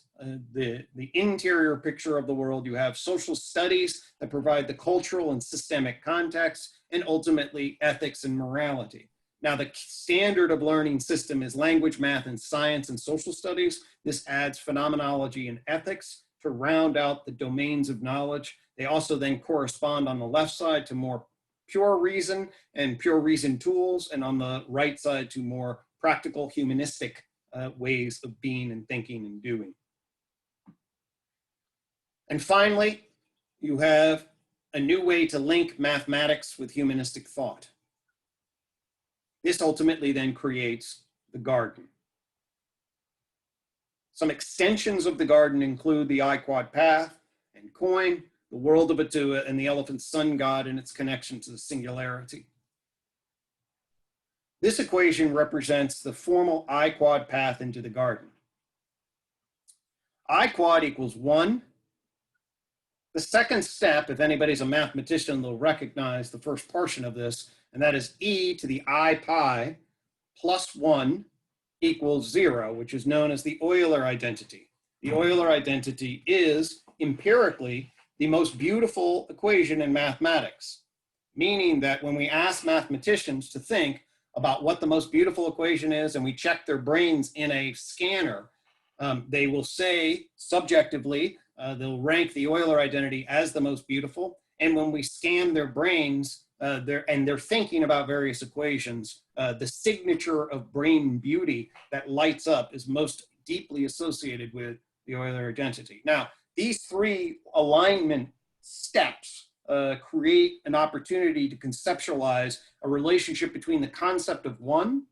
the interior picture of the world. You have social studies that provide the cultural and systemic context, and ultimately ethics and morality. Now, the standard of learning system is language, math, and science and social studies. This adds phenomenology and ethics to round out the domains of knowledge. They also then correspond on the left side to more pure reason and pure reason tools, and on the right side to more practical humanistic ways of being and thinking and doing. And finally, you have a new way to link mathematics with humanistic thought. This ultimately then creates the garden. Some extensions of the garden include the I-quad path and coin, the world of UTUA, and the elephant sun god and its connection to the singularity. This equation represents the formal I-quad path into the garden. I-quad equals 1. The second step, if anybody's a mathematician, they'll recognize the first portion of this, and that is e to the I pi plus 1 equals 0, which is known as the Euler identity. The Euler identity is empirically the most beautiful equation in mathematics, meaning that when we ask mathematicians to think about what the most beautiful equation is and we check their brains in a scanner, they will say subjectively, they'll rank the Euler identity as the most beautiful. And when we scan their brains they're thinking about various equations, the signature of brain beauty that lights up is most deeply associated with the Euler identity. Now, these three alignment steps create an opportunity to conceptualize a relationship between the concept of one,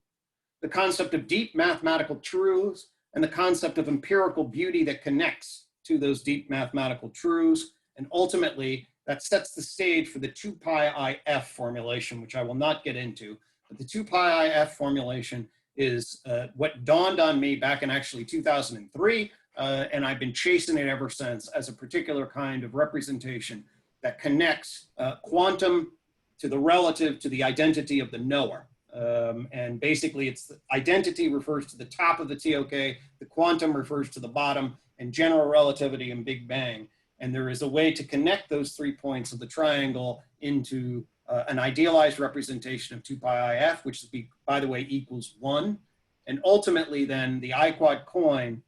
the concept of deep mathematical truths, and the concept of empirical beauty that connects to those deep mathematical truths. And ultimately, that sets the stage for the 2 pi IF formulation, which I will not get into. But the 2 pi IF formulation is what dawned on me back in actually 2003, and I've been chasing it ever since as a particular kind of representation that connects quantum to the relative to the identity of the knower. And basically, it's the identity refers to the top of the ToK, the quantum refers to the bottom, and general relativity and Big Bang. And there is a way to connect those 3 points of the triangle into an idealized representation of 2 pi IF, which, by the way, equals 1. And ultimately, then, the I quad coin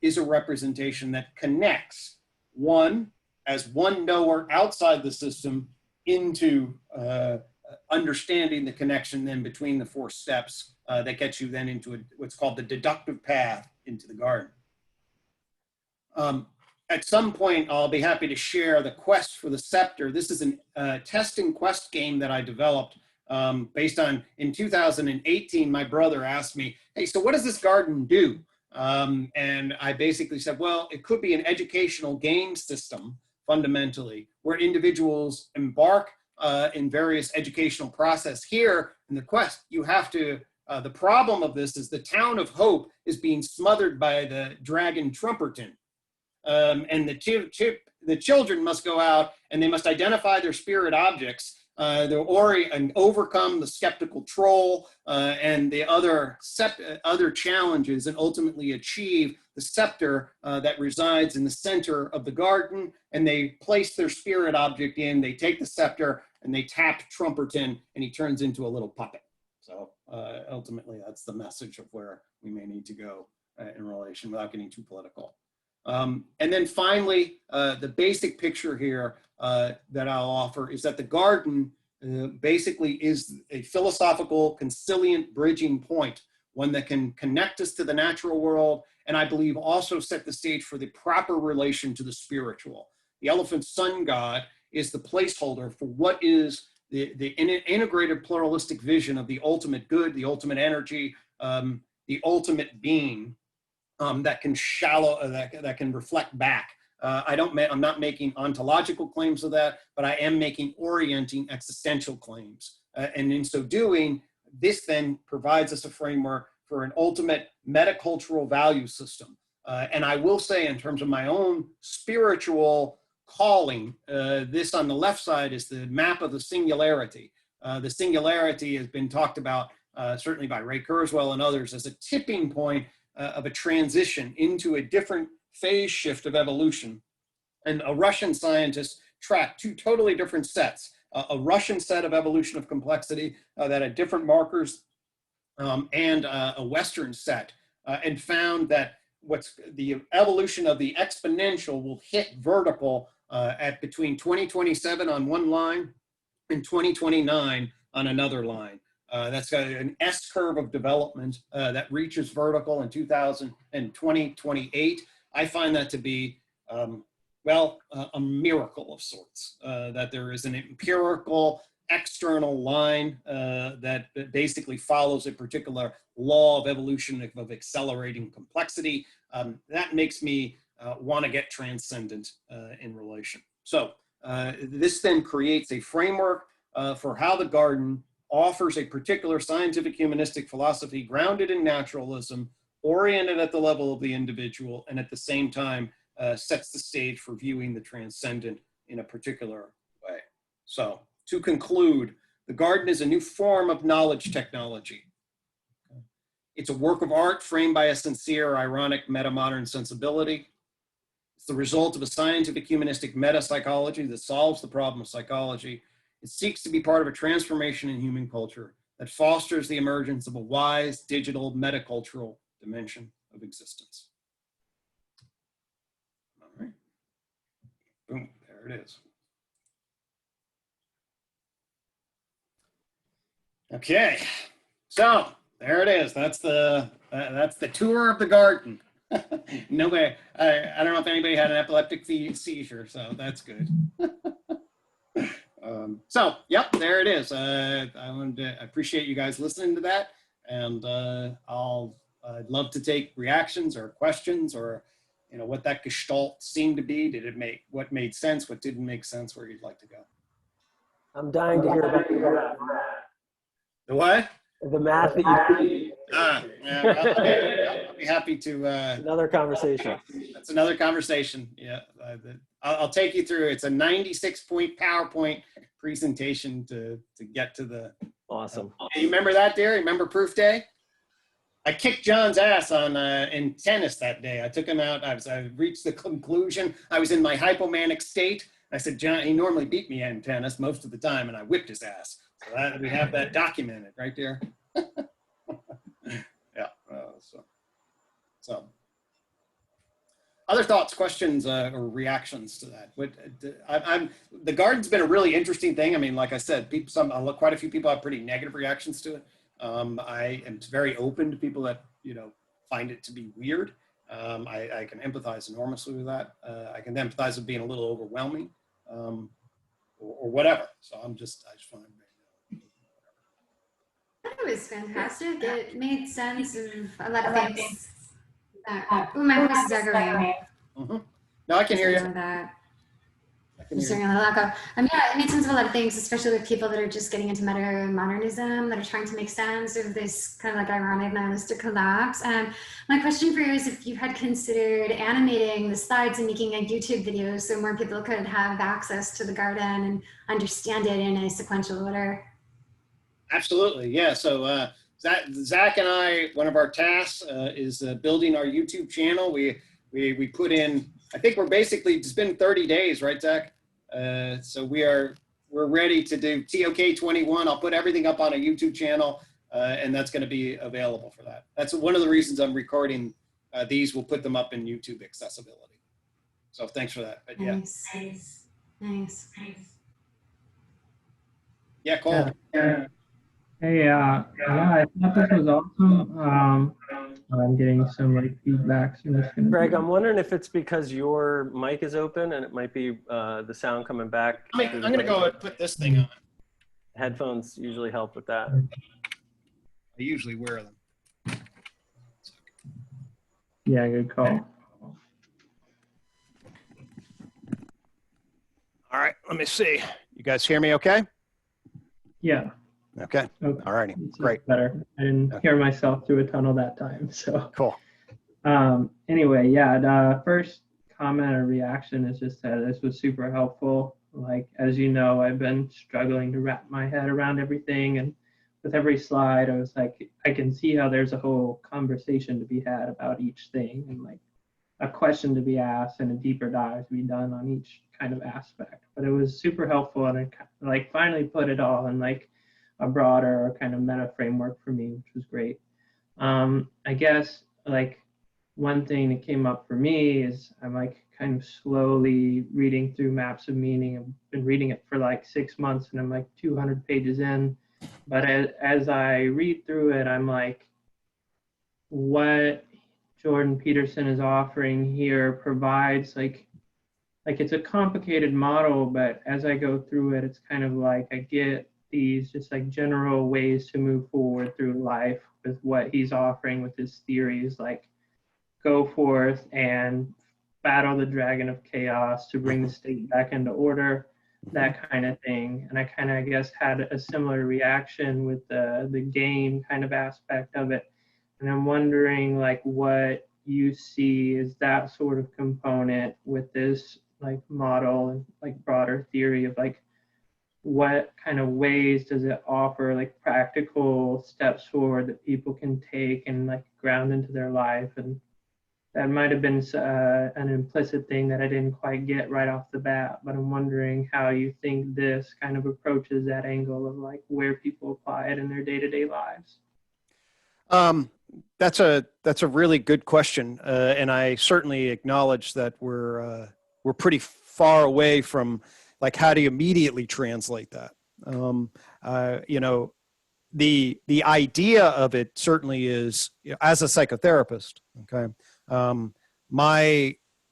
is a representation that connects one as one knower outside the system into understanding the connection then between the 4 steps that gets you then into what's called the deductive path into the garden. At some point, I'll be happy to share the quest for the Scepter. This is a test and quest game that I developed based on, in 2018, my brother asked me, hey, so what does this garden do? And I basically said, well, it could be an educational game system, fundamentally, where individuals embark in various educational process. Here in the quest, you have to, the problem of this is the town of Hope is being smothered by the dragon Trumperton. And the children must go out and they must identify their spirit objects, and overcome the skeptical troll and the other challenges, and ultimately achieve the scepter that resides in the center of the garden. And they place their spirit object in, they take the scepter and they tap Trumperton and he turns into a little puppet. So ultimately that's the message of where we may need to go in relation, without getting too political. And then finally, the basic picture here that I'll offer is that the garden basically is a philosophical consilient bridging point, one that can connect us to the natural world, and I believe also set the stage for the proper relation to the spiritual. The elephant sun god is the placeholder for what is the integrated pluralistic vision of the ultimate good, the ultimate energy, the ultimate being. That can reflect back. I'm not making ontological claims of that, but I am making orienting existential claims. And in so doing, this then provides us a framework for an ultimate metacultural value system. And I will say, in terms of my own spiritual calling, this on the left side is the map of the singularity. The singularity has been talked about certainly by Ray Kurzweil and others as a tipping point of a transition into a different phase shift of evolution. And a Russian scientist tracked 2 totally different sets, a Russian set of evolution of complexity that had different markers and a Western set, and found that the evolution of the exponential will hit vertical at between 2027 on one line and 2029 on another line. That's got an S curve of development that reaches vertical in 2028. I find that to be, a miracle of sorts, that there is an empirical external line that basically follows a particular law of evolution of accelerating complexity. That makes me want to get transcendent in relation. So this then creates a framework for how the garden offers a particular scientific humanistic philosophy grounded in naturalism, oriented at the level of the individual, and at the same time sets the stage for viewing the transcendent in a particular way. So to conclude, the garden is a new form of knowledge technology. It's a work of art framed by a sincere, ironic, meta-modern sensibility. It's the result of a scientific humanistic meta-psychology that solves the problem of psychology. It seeks to be part of a transformation in human culture that fosters the emergence of a wise, digital, metacultural dimension of existence. All right. Boom, there it is. Okay, so there it is. That's the tour of the garden. Nobody, I don't know if anybody had an epileptic seizure, so that's good. So, yep, there it is. I appreciate you guys listening to that, and I'd love to take reactions or questions, or what that gestalt seemed to be. Did it make what made sense? What didn't make sense? Where you'd like to go? I'm dying to hear about The what? the math that you Yeah, well, I'll be happy to. another conversation. That's another conversation. Yeah, I'll take you through. It's a 96-point PowerPoint presentation to get to the. Awesome. You remember that, Derry? Remember Proof Day? I kicked John's ass on in tennis that day. I took him out. I reached the conclusion. I was in my hypomanic state. I said, John, he normally beat me in tennis most of the time, and I whipped his ass. So we have that documented right there. Yeah. So. Other thoughts, questions, or reactions to that? The garden's been a really interesting thing. I mean, like I said, quite a few people have pretty negative reactions to it. I am very open to people that find it to be weird. I can empathize enormously with that. I can empathize with being a little overwhelming, or whatever. So I just find it. I thought it was fantastic. It made sense of a lot of things. Oh, my voice is echoing. Mm-hmm. No, I can hear you. That. I'm starting a little echo. Yeah, it made sense of a lot of things, especially with people that are just getting into meta-modernism, that are trying to make sense of this kind of like ironic nihilistic collapse. My question for you is if you had considered animating the slides and making a YouTube video so more people could have access to the garden and understand it in a sequential order. Absolutely, yeah. So Zach and I, one of our tasks is building our YouTube channel. We put in, I think we're basically, it's been 30 days, right, Zach? So we're ready to do ToK-21. I'll put everything up on a YouTube channel, and that's going to be available for that. That's one of the reasons I'm recording these. We'll put them up in YouTube accessibility. So thanks for that. But yeah. Nice. Yeah, Cole. Yeah. Hey, yeah, I thought this was awesome. I'm getting some feedback. So Greg, I'm wondering if it's because your mic is open and it might be the sound coming back. I'm going to go and put this thing on. Headphones usually help with that. I usually wear them. Yeah, good call. All right, let me see. You guys hear me okay? Yeah. Okay. All righty. Great. Better. I didn't hear myself through a tunnel that time. So cool. Anyway, yeah, the first comment or reaction is just that this was super helpful. As you know, I've been struggling to wrap my head around everything. And with every slide, I was like, I can see how there's a whole conversation to be had about each thing and a question to be asked and a deeper dive to be done on each kind of aspect. But it was super helpful, and I finally put it all in a broader kind of meta framework for me, which was great. I guess one thing that came up for me is I'm kind of slowly reading through Maps of Meaning. I've been reading it for 6 months and I'm 200 pages in. But as I read through it, I'm what Jordan Peterson is offering here provides it's a complicated model, but as I go through it, it's kind of I get these just general ways to move forward through life with what he's offering with his theories, go forth and battle the dragon of chaos to bring the state back into order, that kind of thing. And I kind of, I guess, had a similar reaction with the game kind of aspect of it. And I'm wondering what you see is that sort of component with this model and broader theory of what kind of ways does it offer practical steps forward that people can take and ground into their life. And that might have been an implicit thing that I didn't quite get right off the bat, but I'm wondering how you think this kind of approaches that angle of where people apply it in their day-to-day lives. That's a really good question, and I certainly acknowledge that we're pretty far away from how do you immediately translate that. the idea of it certainly is, you know, as a psychotherapist, okay,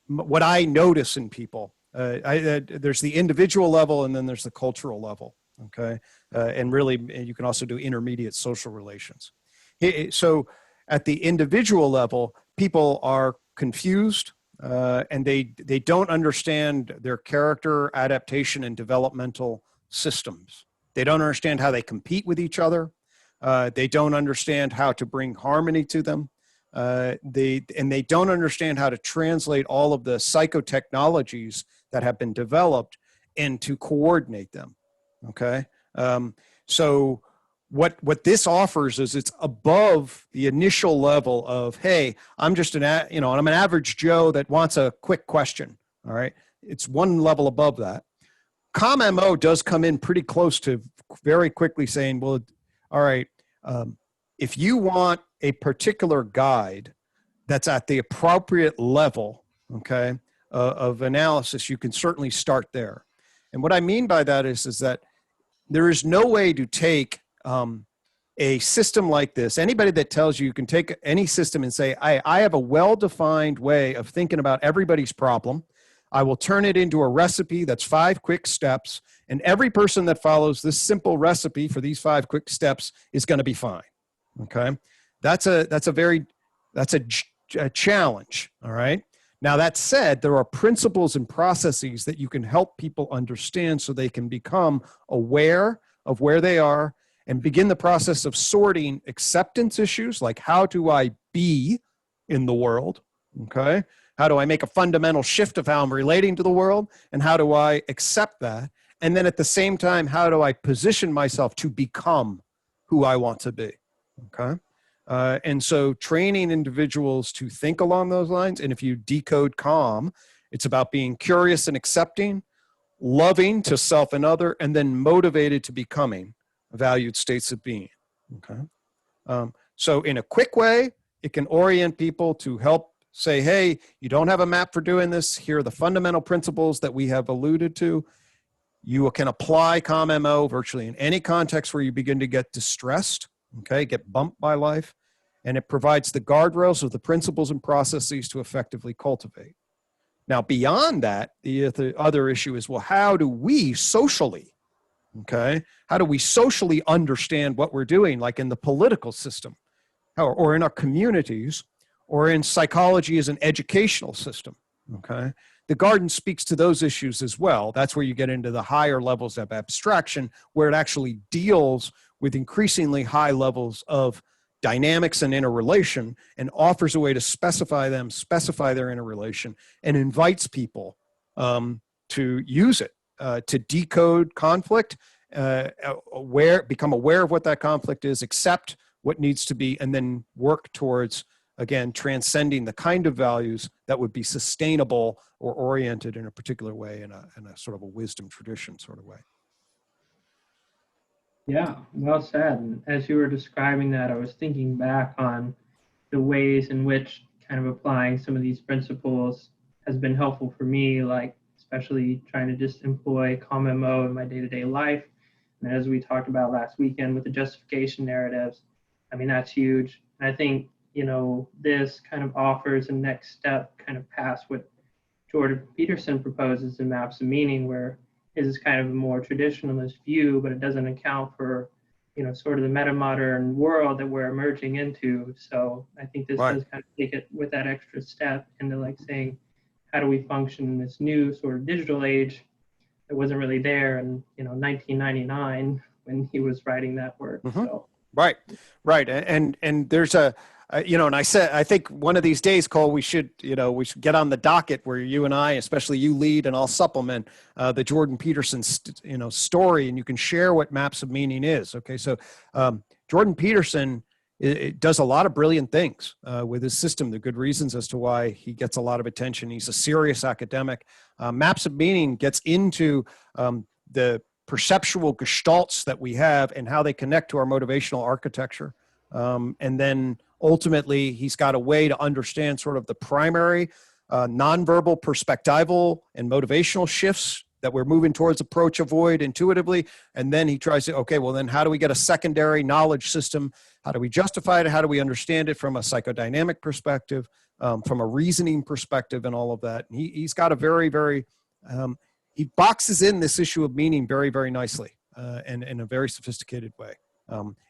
what I notice in people, there's the individual level and then there's the cultural level, okay, and really you can also do intermediate social relations. So at the individual level, people are confused and they don't understand their character, adaptation, and developmental systems. They don't understand how they compete with each other. They don't understand how to bring harmony to them. They don't understand how to translate all of the psychotechnologies that have been developed and to coordinate them. Okay. So what this offers is it's above the initial level of, hey, I'm just I'm an average Joe that wants a quick question. All right. It's one level above that. ComMO does come in pretty close to very quickly saying, well, all right, if you want a particular guide that's at the appropriate level, okay, of analysis, you can certainly start there. And what I mean by that is that there is no way to take a system like this. Anybody that tells you can take any system and say, I have a well-defined way of thinking about everybody's problem. I will turn it into a recipe that's 5 quick steps, and every person that follows this simple recipe for these 5 quick steps is going to be fine. Okay, that's a challenge. All right. Now that said, there are principles and processes that you can help people understand so they can become aware of where they are and begin the process of sorting acceptance issues, like how do I be in the world? Okay. How do I make a fundamental shift of how I'm relating to the world? And how do I accept that? And then at the same time, how do I position myself to become who I want to be? Okay. And so training individuals to think along those lines. And if you decode COM, it's about being curious and accepting, loving to self and other, and then motivated to becoming valued states of being. Okay. So in a quick way, it can orient people to help say, hey, you don't have a map for doing this. Here are the fundamental principles that we have alluded to. You can apply ComMO virtually in any context where you begin to get distressed, okay, get bumped by life, and it provides the guardrails of the principles and processes to effectively cultivate. Now, beyond that, the other issue is, well, how do we socially, okay, how do we socially understand what we're doing, like in the political system or in our communities, or in psychology as an educational system, okay? The garden speaks to those issues as well. That's where you get into the higher levels of abstraction, where it actually deals with increasingly high levels of dynamics and interrelation and offers a way to specify their interrelation, and invites people to use it, to decode conflict, become aware of what that conflict is, accept what needs to be, and then work towards, again, transcending the kind of values that would be sustainable or oriented in a particular way, in a sort of a wisdom tradition sort of way. Yeah, well said. And as you were describing that, I was thinking back on the ways in which kind of applying some of these principles has been helpful for me, like especially trying to just employ ComMO in my day-to-day life. And as we talked about last weekend with the justification narratives, I mean, that's huge. And I think, you know, this kind of offers a next step kind of past what Jordan Peterson proposes in Maps of Meaning, where his is kind of a more traditionalist view, but it doesn't account for, you know, sort of the meta-modern world that we're emerging into. So I think this does kind of take it with that extra step into like saying, how do we function in this new sort of digital age that wasn't really there in, you know, 1999 when he was writing that work. Mm-hmm. So. Right. And there's a, you know, and I think one of these days, Cole, we should get on the docket where you and I, especially you, lead, and I'll supplement the Jordan Peterson, story, and you can share what Maps of Meaning is. Okay, so Jordan Peterson it does a lot of brilliant things with his system. There are good reasons as to why he gets a lot of attention. He's a serious academic. Maps of Meaning gets into the perceptual gestalts that we have and how they connect to our motivational architecture. And then ultimately, he's got a way to understand sort of the primary nonverbal, perspectival, and motivational shifts that we're moving towards approach, avoid intuitively. And then he tries to, okay, well then how do we get a secondary knowledge system? How do we justify it? How do we understand it from a psychodynamic perspective, from a reasoning perspective and all of that? And he's got a very, very, he boxes in this issue of meaning very, very nicely and in a very sophisticated way.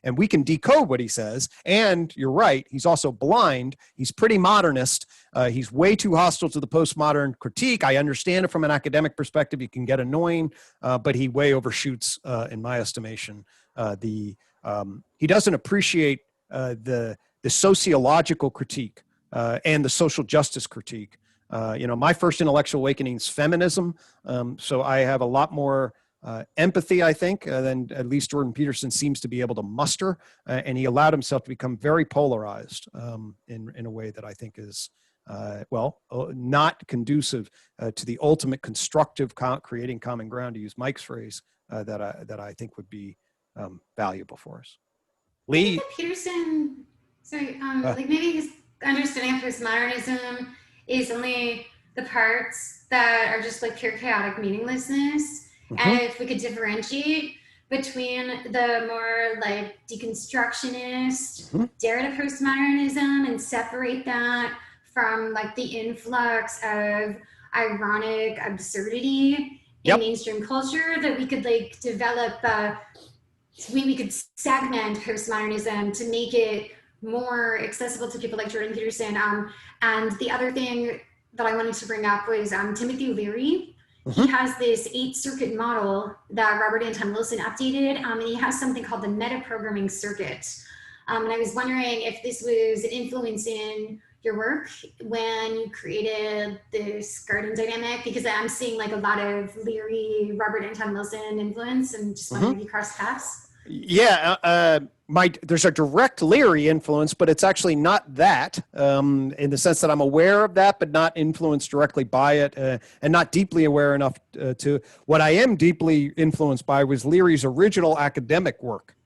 And we can decode what he says. And you're right, he's also blind. He's pretty modernist. He's way too hostile to the postmodern critique. I understand it from an academic perspective. He can get annoying, but he way overshoots, in my estimation. He doesn't appreciate the sociological critique and the social justice critique. My first intellectual awakening is feminism. So I have a lot more empathy, I think, than at least Jordan Peterson seems to be able to muster. And he allowed himself to become very polarized in a way that I think is, not conducive to the ultimate constructive creating common ground, to use Mike's phrase, that I think would be valuable for us. Lee? Peterson, like maybe his understanding of postmodernism is only the parts that are just like pure chaotic meaninglessness. And if we could differentiate between the more like deconstructionist Derrida postmodernism and separate that from like the influx of ironic absurdity in mainstream culture, that we could like develop, we could segment postmodernism to make it more accessible to people like Jordan Peterson. And the other thing that I wanted to bring up was Timothy Leary. He has this 8-circuit model that Robert Anton Wilson updated, and he has something called the metaprogramming circuit. And I was wondering if this was an influence in your work when you created this garden dynamic, because I'm seeing like a lot of Leary, Robert Anton Wilson influence, and just wondering if you cross paths. Yeah, there's a direct Leary influence, but it's actually not that, in the sense that I'm aware of that, but not influenced directly by it, and not deeply aware enough to. What I am deeply influenced by was Leary's original academic work.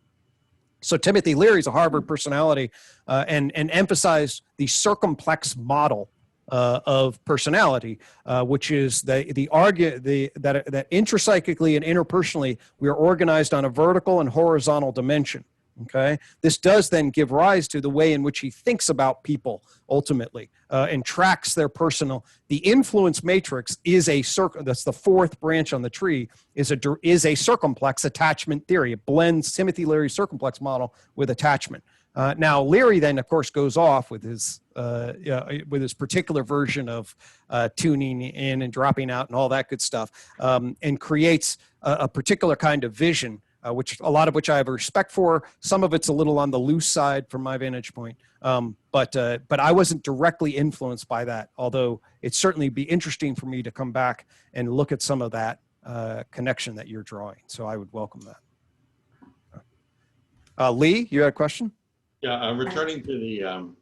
So Timothy Leary's a Harvard personality, and emphasized the circumplex model of personality, which is that intrapsychically and interpersonally, we are organized on a vertical and horizontal dimension. Okay, this does then give rise to the way in which he thinks about people ultimately, and tracks their personal. The influence matrix is a circle. That's the fourth branch on the tree. Is a circumplex attachment theory. It blends Timothy Leary's circumplex model with attachment. Now Leary then, of course, goes off with his particular version of tuning in and dropping out and all that good stuff, and creates a particular kind of vision, which a lot of which I have a respect for. Some of it's a little on the loose side from my vantage point, but I wasn't directly influenced by that. Although it'd certainly be interesting for me to come back and look at some of that connection that you're drawing. So I would welcome that. Lee, you had a question? Yeah, I'm returning to the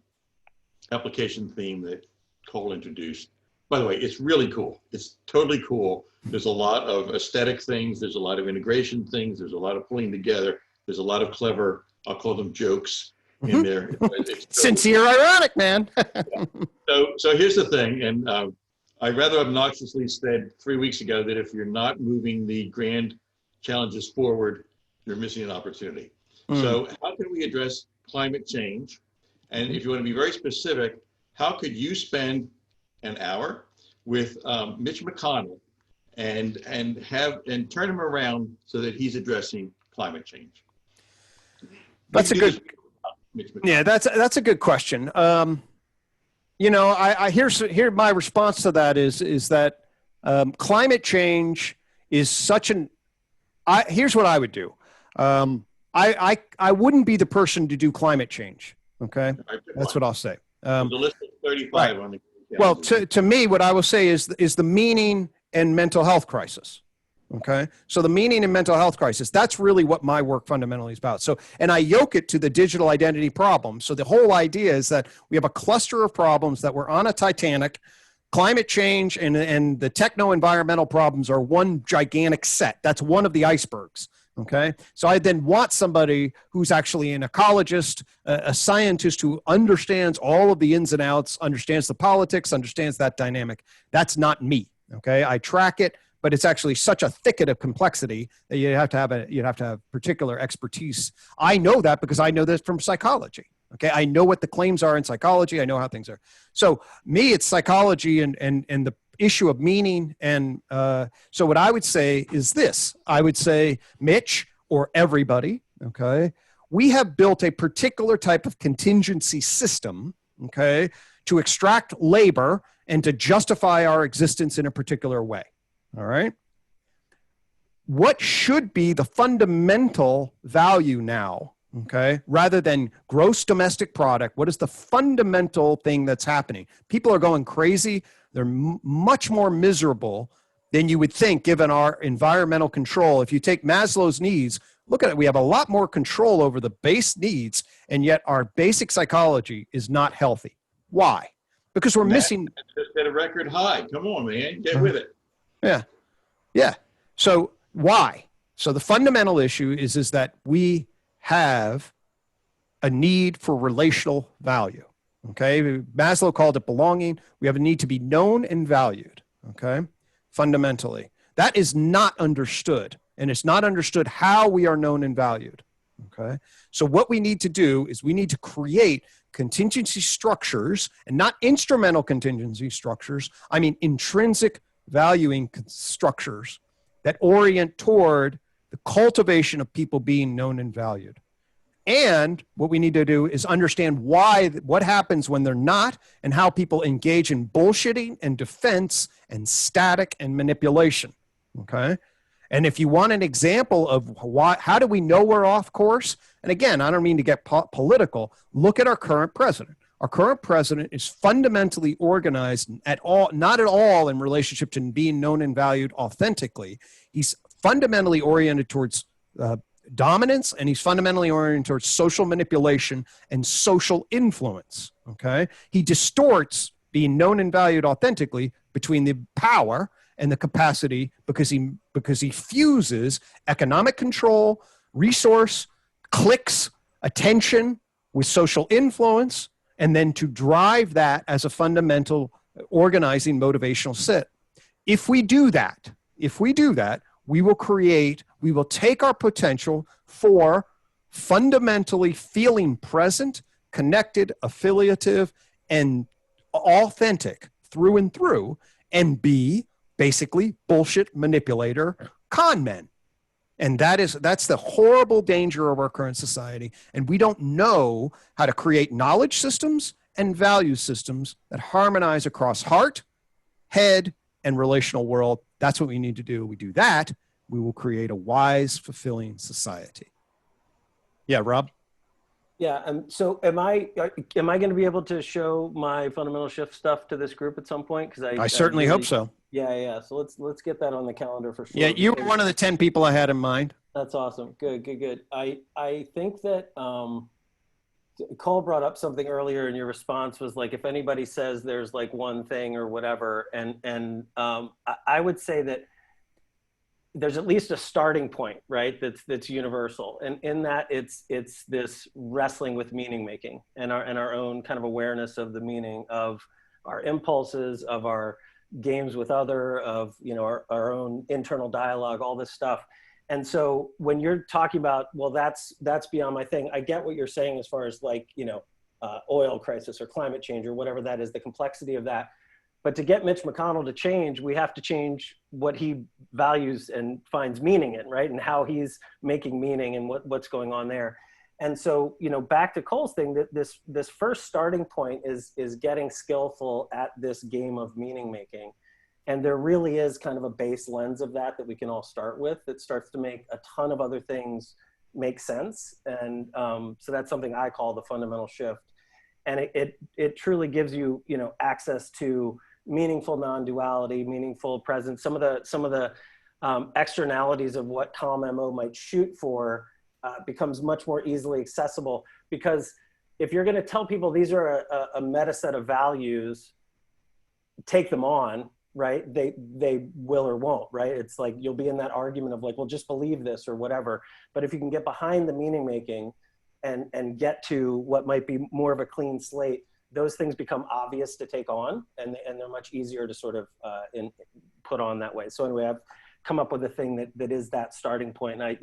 application theme that Cole introduced. By the way, it's really cool. It's totally cool. There's a lot of aesthetic things. There's a lot of integration things. There's a lot of pulling together. There's a lot of clever, I'll call them jokes in there. Sincere, ironic, man. So here's the thing, and I rather obnoxiously said 3 weeks ago that if you're not moving the grand challenges forward, you're missing an opportunity. So how can we address climate change? And if you want to be very specific, how could you spend an hour with Mitch McConnell and turn him around so that he's addressing climate change? That's a good. Yeah, that's a good question. Here my response to that is that climate change is such an. Here's what I would do. I wouldn't be the person to do climate change. Okay, that's what I'll say. The list of 35 right. on the. Well, to me, what I will say is the meaning and mental health crisis. Okay, so the meaning and mental health crisis, that's really what my work fundamentally is about. So, and I yoke it to the digital identity problem. So the whole idea is that we have a cluster of problems that we're on a Titanic. Climate change and the techno-environmental problems are one gigantic set. That's one of the icebergs. Okay, so I then want somebody who's actually an ecologist, a scientist who understands all of the ins and outs, understands the politics, understands that dynamic. That's not me. Okay, I track it, but it's actually such a thicket of complexity that you'd have to have particular expertise. I know that because I know this from psychology. Okay, I know what the claims are in psychology. I know how things are. So me, it's psychology and the issue of meaning. And so what I would say is this. I would say, Mitch, or everybody, okay, we have built a particular type of contingency system, okay, to extract labor and to justify our existence in a particular way. All right. What should be the fundamental value now, okay, rather than gross domestic product? What is the fundamental thing that's happening? People are going crazy. They're much more miserable than you would think given our environmental control. If you take Maslow's needs, look at it. We have a lot more control over the base needs, and yet our basic psychology is not healthy. Why? Because we're missing. Just hit a record high. Come on, man. Get with it. Yeah. Yeah. So why? So the fundamental issue is that we have a need for relational value. Okay. Maslow called it belonging. We have a need to be known and valued. Okay. Fundamentally, that is not understood, and it's not understood how we are known and valued. Okay. So what we need to do is we need to create contingency structures, and not instrumental contingency structures. I mean, intrinsic valuing structures that orient toward the cultivation of people being known and valued. And what we need to do is understand what happens when they're not, and how people engage in bullshitting and defense and static and manipulation. Okay. And if you want an example of how do we know we're off course? And again, I don't mean to get political. Look at our current president. Our current president is fundamentally organized not at all in relationship to being known and valued authentically. He's fundamentally oriented towards dominance, and he's fundamentally oriented towards social manipulation and social influence. Okay. He distorts being known and valued authentically between the power and the capacity, because he fuses economic control, resource, clicks, attention with social influence, and then to drive that as a fundamental organizing motivational set. If we do that, we will take our potential for fundamentally feeling present, connected, affiliative, and authentic through and through, and be basically bullshit manipulator con men. And that's the horrible danger of our current society. And we don't know how to create knowledge systems and value systems that harmonize across heart, head, and relational world. That's what we need to do. We do that, we will create a wise, fulfilling society. Yeah, Rob? Yeah. So am I going to be able to show my fundamental shift stuff to this group at some point? Because I certainly hope so. Yeah. So let's get that on the calendar for sure. Yeah, you were one of the 10 people I had in mind. That's awesome. Good. I think that Cole brought up something earlier, and your response was like, if anybody says there's like one thing or whatever, and I would say that there's at least a starting point, right? That's universal. And in that it's this wrestling with meaning making and our own kind of awareness of the meaning of our impulses, of our games with other, of, our own internal dialogue, all this stuff. And so when you're talking about, well, that's beyond my thing, I get what you're saying as far as like, oil crisis or climate change or whatever that is, the complexity of that. But to get Mitch McConnell to change, we have to change what he values and finds meaning in, right? And how he's making meaning and what's going on there. And so, back to Cole's thing, that this first starting point is getting skillful at this game of meaning making. And there really is kind of a base lens of that we can all start with that starts to make a ton of other things make sense. And so that's something I call the fundamental shift. And it truly gives you, access to meaningful non-duality, meaningful presence, some of the externalities of what ComMO might shoot for becomes much more easily accessible. Because if you're going to tell people these are a meta set of values, take them on, right? They will or won't, right? It's like you'll be in that argument of like, well, just believe this or whatever. But if you can get behind the meaning making and get to what might be more of a clean slate, those things become obvious to take on, and they're much easier to sort of put on that way. So anyway, I've come up with a thing that is that starting point. And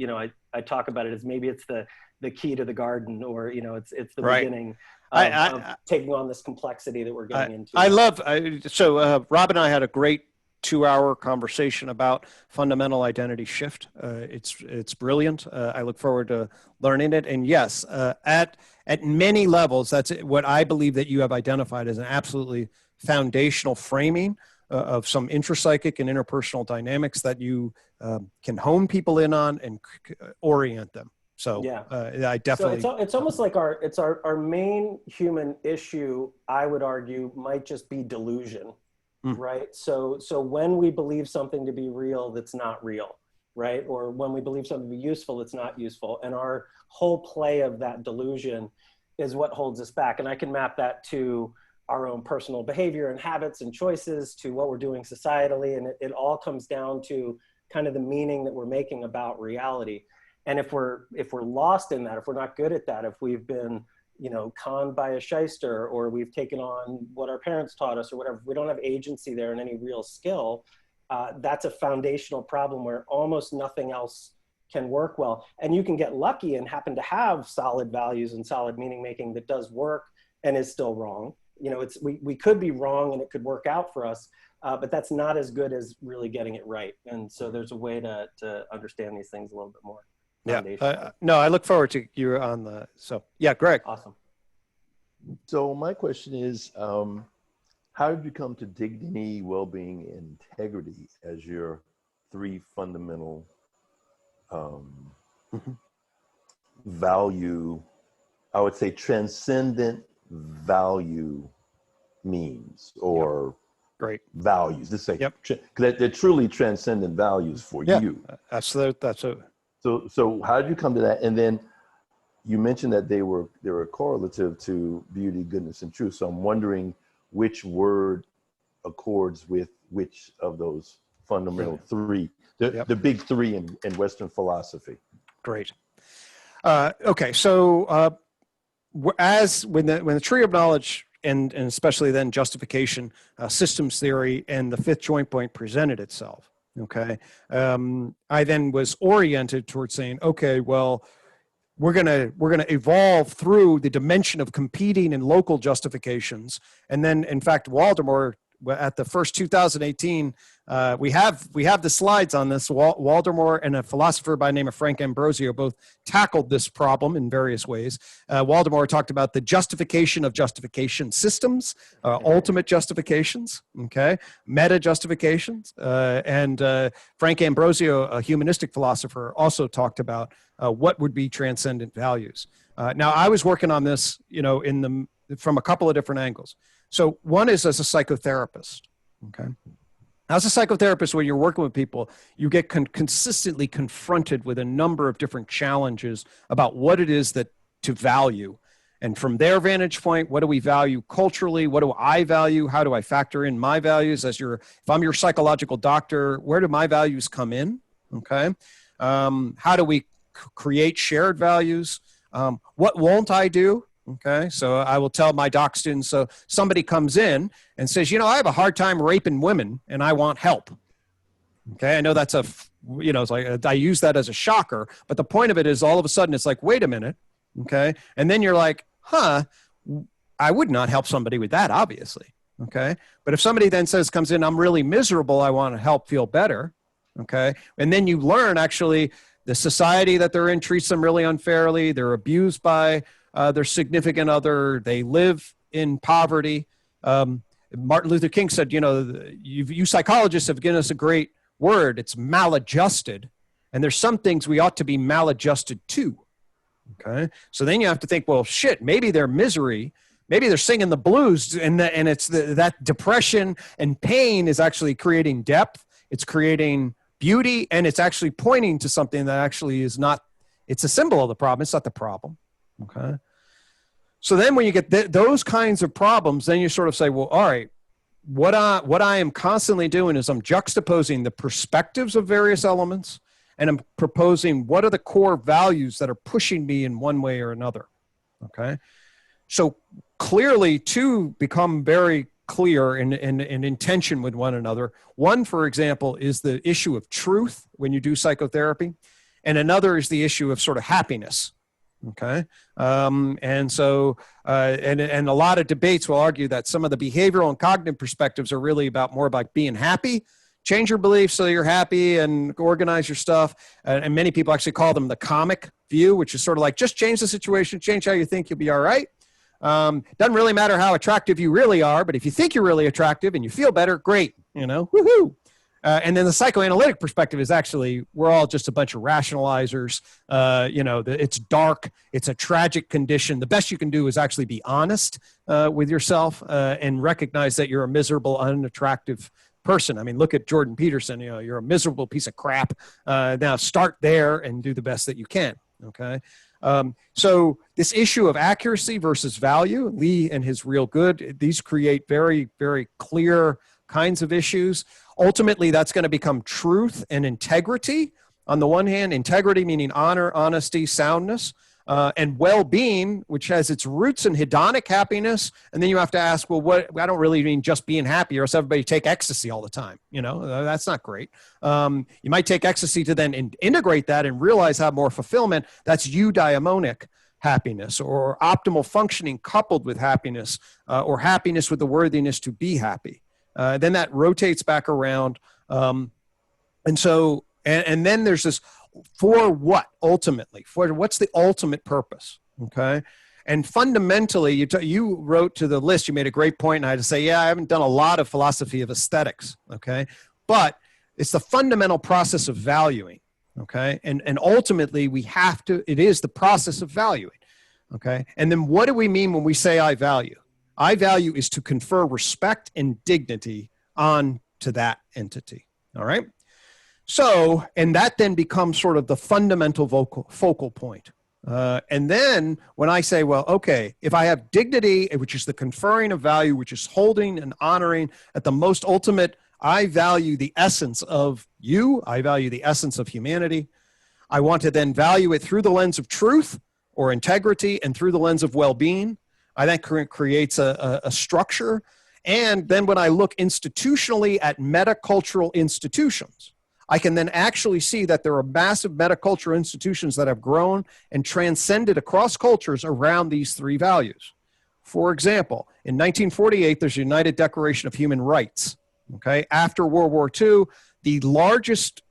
I talk about it as maybe it's the key to the garden, or, it's the beginning of taking on this complexity that we're getting into. So Rob and I had a great 2-hour conversation about fundamental identity shift. It's brilliant. I look forward to learning it. And yes, at many levels, that's what I believe that you have identified as an absolutely foundational framing of some intrapsychic and interpersonal dynamics that you can hone people in on and orient them. So yeah, I definitely. So it's almost like our main human issue, I would argue, might just be delusion. Right. So when we believe something to be real, that's not real, right? Or when we believe something to be useful, it's not useful. And our whole play of that delusion is what holds us back. And I can map that to our own personal behavior and habits and choices, to what we're doing societally. And it all comes down to kind of the meaning that we're making about reality. And if we're lost in that, if we're not good at that, if we've been conned by a shyster, or we've taken on what our parents taught us or whatever, we don't have agency there and any real skill, that's a foundational problem where almost nothing else can work well. And you can get lucky and happen to have solid values and solid meaning making that does work and is still wrong. We could be wrong and it could work out for us, but that's not as good as really getting it right. And so there's a way to understand these things a little bit more. Yeah. No, I look forward to you on the, so yeah, Greg. Awesome. So my question is, how did you come to dignity, well-being, and integrity as your 3 fundamental value, I would say transcendent value means, or values? Let's say, they're truly transcendent values for you. So how did you come to that? And then you mentioned that they were correlative to beauty, goodness, and truth. So I'm wondering which word accords with which of those fundamental 3, the big 3 in Western philosophy. Great. Okay, so when the tree of knowledge and especially then justification, systems theory, and the 5th joint point presented itself. Okay. I then was oriented towards saying, okay, well, we're gonna evolve through the dimension of competing and local justifications. And then, in fact, Waldemar, at the first 2018, we have the slides on this. Waldemar and a philosopher by the name of Frank Ambrosio both tackled this problem in various ways. Waldemar talked about the justification of justification systems, ultimate justifications, okay, meta justifications, and Frank Ambrosio, a humanistic philosopher, also talked about what would be transcendent values. Now, I was working on this, from a couple of different angles. So one is as a psychotherapist, okay? As a psychotherapist, when you're working with people, you get consistently confronted with a number of different challenges about what it is that to value. And from their vantage point, what do we value culturally? What do I value? How do I factor in my values? If I'm your psychological doctor, where do my values come in, okay? How do we create shared values? What won't I do? Okay, so I will tell my doc students, so somebody comes in and says, I have a hard time raping women and I want help. Okay, I know that's it's like, I use that as a shocker, but the point of it is all of a sudden it's like, wait a minute, okay? And then you're like, I would not help somebody with that, obviously, okay? But if somebody then comes in, I'm really miserable, I want to help feel better, okay? And then you learn actually the society that they're in treats them really unfairly, they're abused by their significant other, they live in poverty. Martin Luther King said, you psychologists have given us a great word, it's maladjusted. And there's some things we ought to be maladjusted to, okay? So then you have to think, well, shit, maybe their misery, maybe they're singing the blues and it's that depression and pain is actually creating depth, it's creating beauty, and it's actually pointing to something that actually is not, it's a symbol of the problem, it's not the problem. Okay. So then when you get those kinds of problems, then you sort of say, well, all right, what I am constantly doing is I'm juxtaposing the perspectives of various elements, and I'm proposing what are the core values that are pushing me in one way or another. Okay. So clearly 2 become very clear and in tension with one another. One, for example, is the issue of truth when you do psychotherapy, and another is the issue of sort of happiness. Okay, and so and a lot of debates will argue that some of the behavioral and cognitive perspectives are really more about being happy. Change your beliefs so you're happy and organize your stuff. And many people actually call them the comic view, which is sort of like just change the situation, change how you think, you'll be all right. Doesn't really matter how attractive you really are, but if you think you're really attractive and you feel better, great, woohoo. And then the psychoanalytic perspective is actually, we're all just a bunch of rationalizers. It's dark. It's a tragic condition. The best you can do is actually be honest with yourself and recognize that you're a miserable, unattractive person. I mean, look at Jordan Peterson. You're a miserable piece of crap. Now start there and do the best that you can. Okay. So this issue of accuracy versus value, Lee and his real good, these create very, very clear kinds of issues. Ultimately, that's going to become truth and integrity. On the one hand, integrity meaning honor, honesty, soundness, and well-being, which has its roots in hedonic happiness. And then you have to ask, well, I don't really mean just being happy, or else everybody take ecstasy all the time. That's not great. You might take ecstasy to then integrate that and realize how more fulfillment. That's eudaimonic happiness, or optimal functioning coupled with happiness, or happiness with the worthiness to be happy. Then that rotates back around. And then there's this, for what ultimately? For what's the ultimate purpose? Okay. And fundamentally, you wrote to the list, you made a great point, and I had to say, yeah, I haven't done a lot of philosophy of aesthetics. Okay. But it's the fundamental process of valuing. Okay. And ultimately it is the process of valuing. Okay. And then what do we mean when we say I value? I value is to confer respect and dignity on to that entity. All right. So, and that then becomes sort of the fundamental focal point. And then when I say, well, okay, if I have dignity, which is the conferring of value, which is holding and honoring at the most ultimate, I value the essence of you. I value the essence of humanity. I want to then value it through the lens of truth or integrity and through the lens of well-being. I think creates a structure. And then when I look institutionally at metacultural institutions, I can then actually see that there are massive metacultural institutions that have grown and transcended across cultures around these three values. For example, in 1948, there's the United Declaration of Human Rights. Okay, after World War II, the largest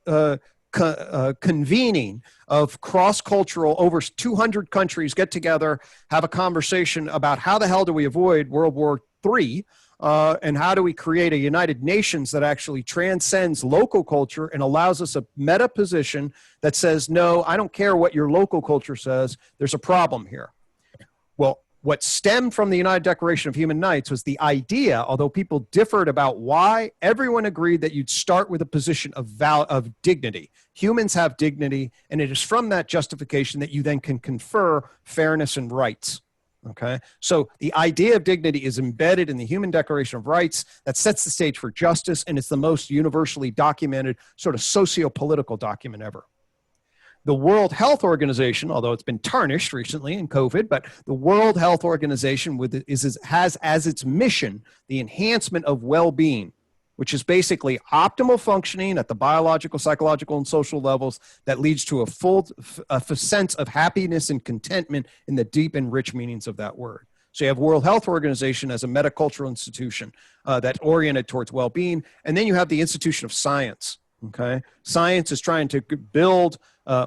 convening of cross-cultural, over 200 countries get together, have a conversation about how the hell do we avoid World War III, and how do we create a United Nations that actually transcends local culture and allows us a meta position that says, no, I don't care what your local culture says, there's a problem here. Well, what stemmed from the United Declaration of Human Rights was the idea, although people differed about why, everyone agreed that you'd start with a position of dignity. Humans have dignity, and it is from that justification that you then can confer fairness and rights. Okay, so the idea of dignity is embedded in the Human Declaration of Rights that sets the stage for justice, and it's the most universally documented sort of socio-political document ever. The World Health Organization, although it's been tarnished recently in COVID, but the World Health Organization has as its mission the enhancement of well-being, which is basically optimal functioning at the biological, psychological, and social levels that leads to a sense of happiness and contentment in the deep and rich meanings of that word. So you have World Health Organization as a metacultural institution that's oriented towards well-being. And then you have the institution of science. Okay, science is trying to build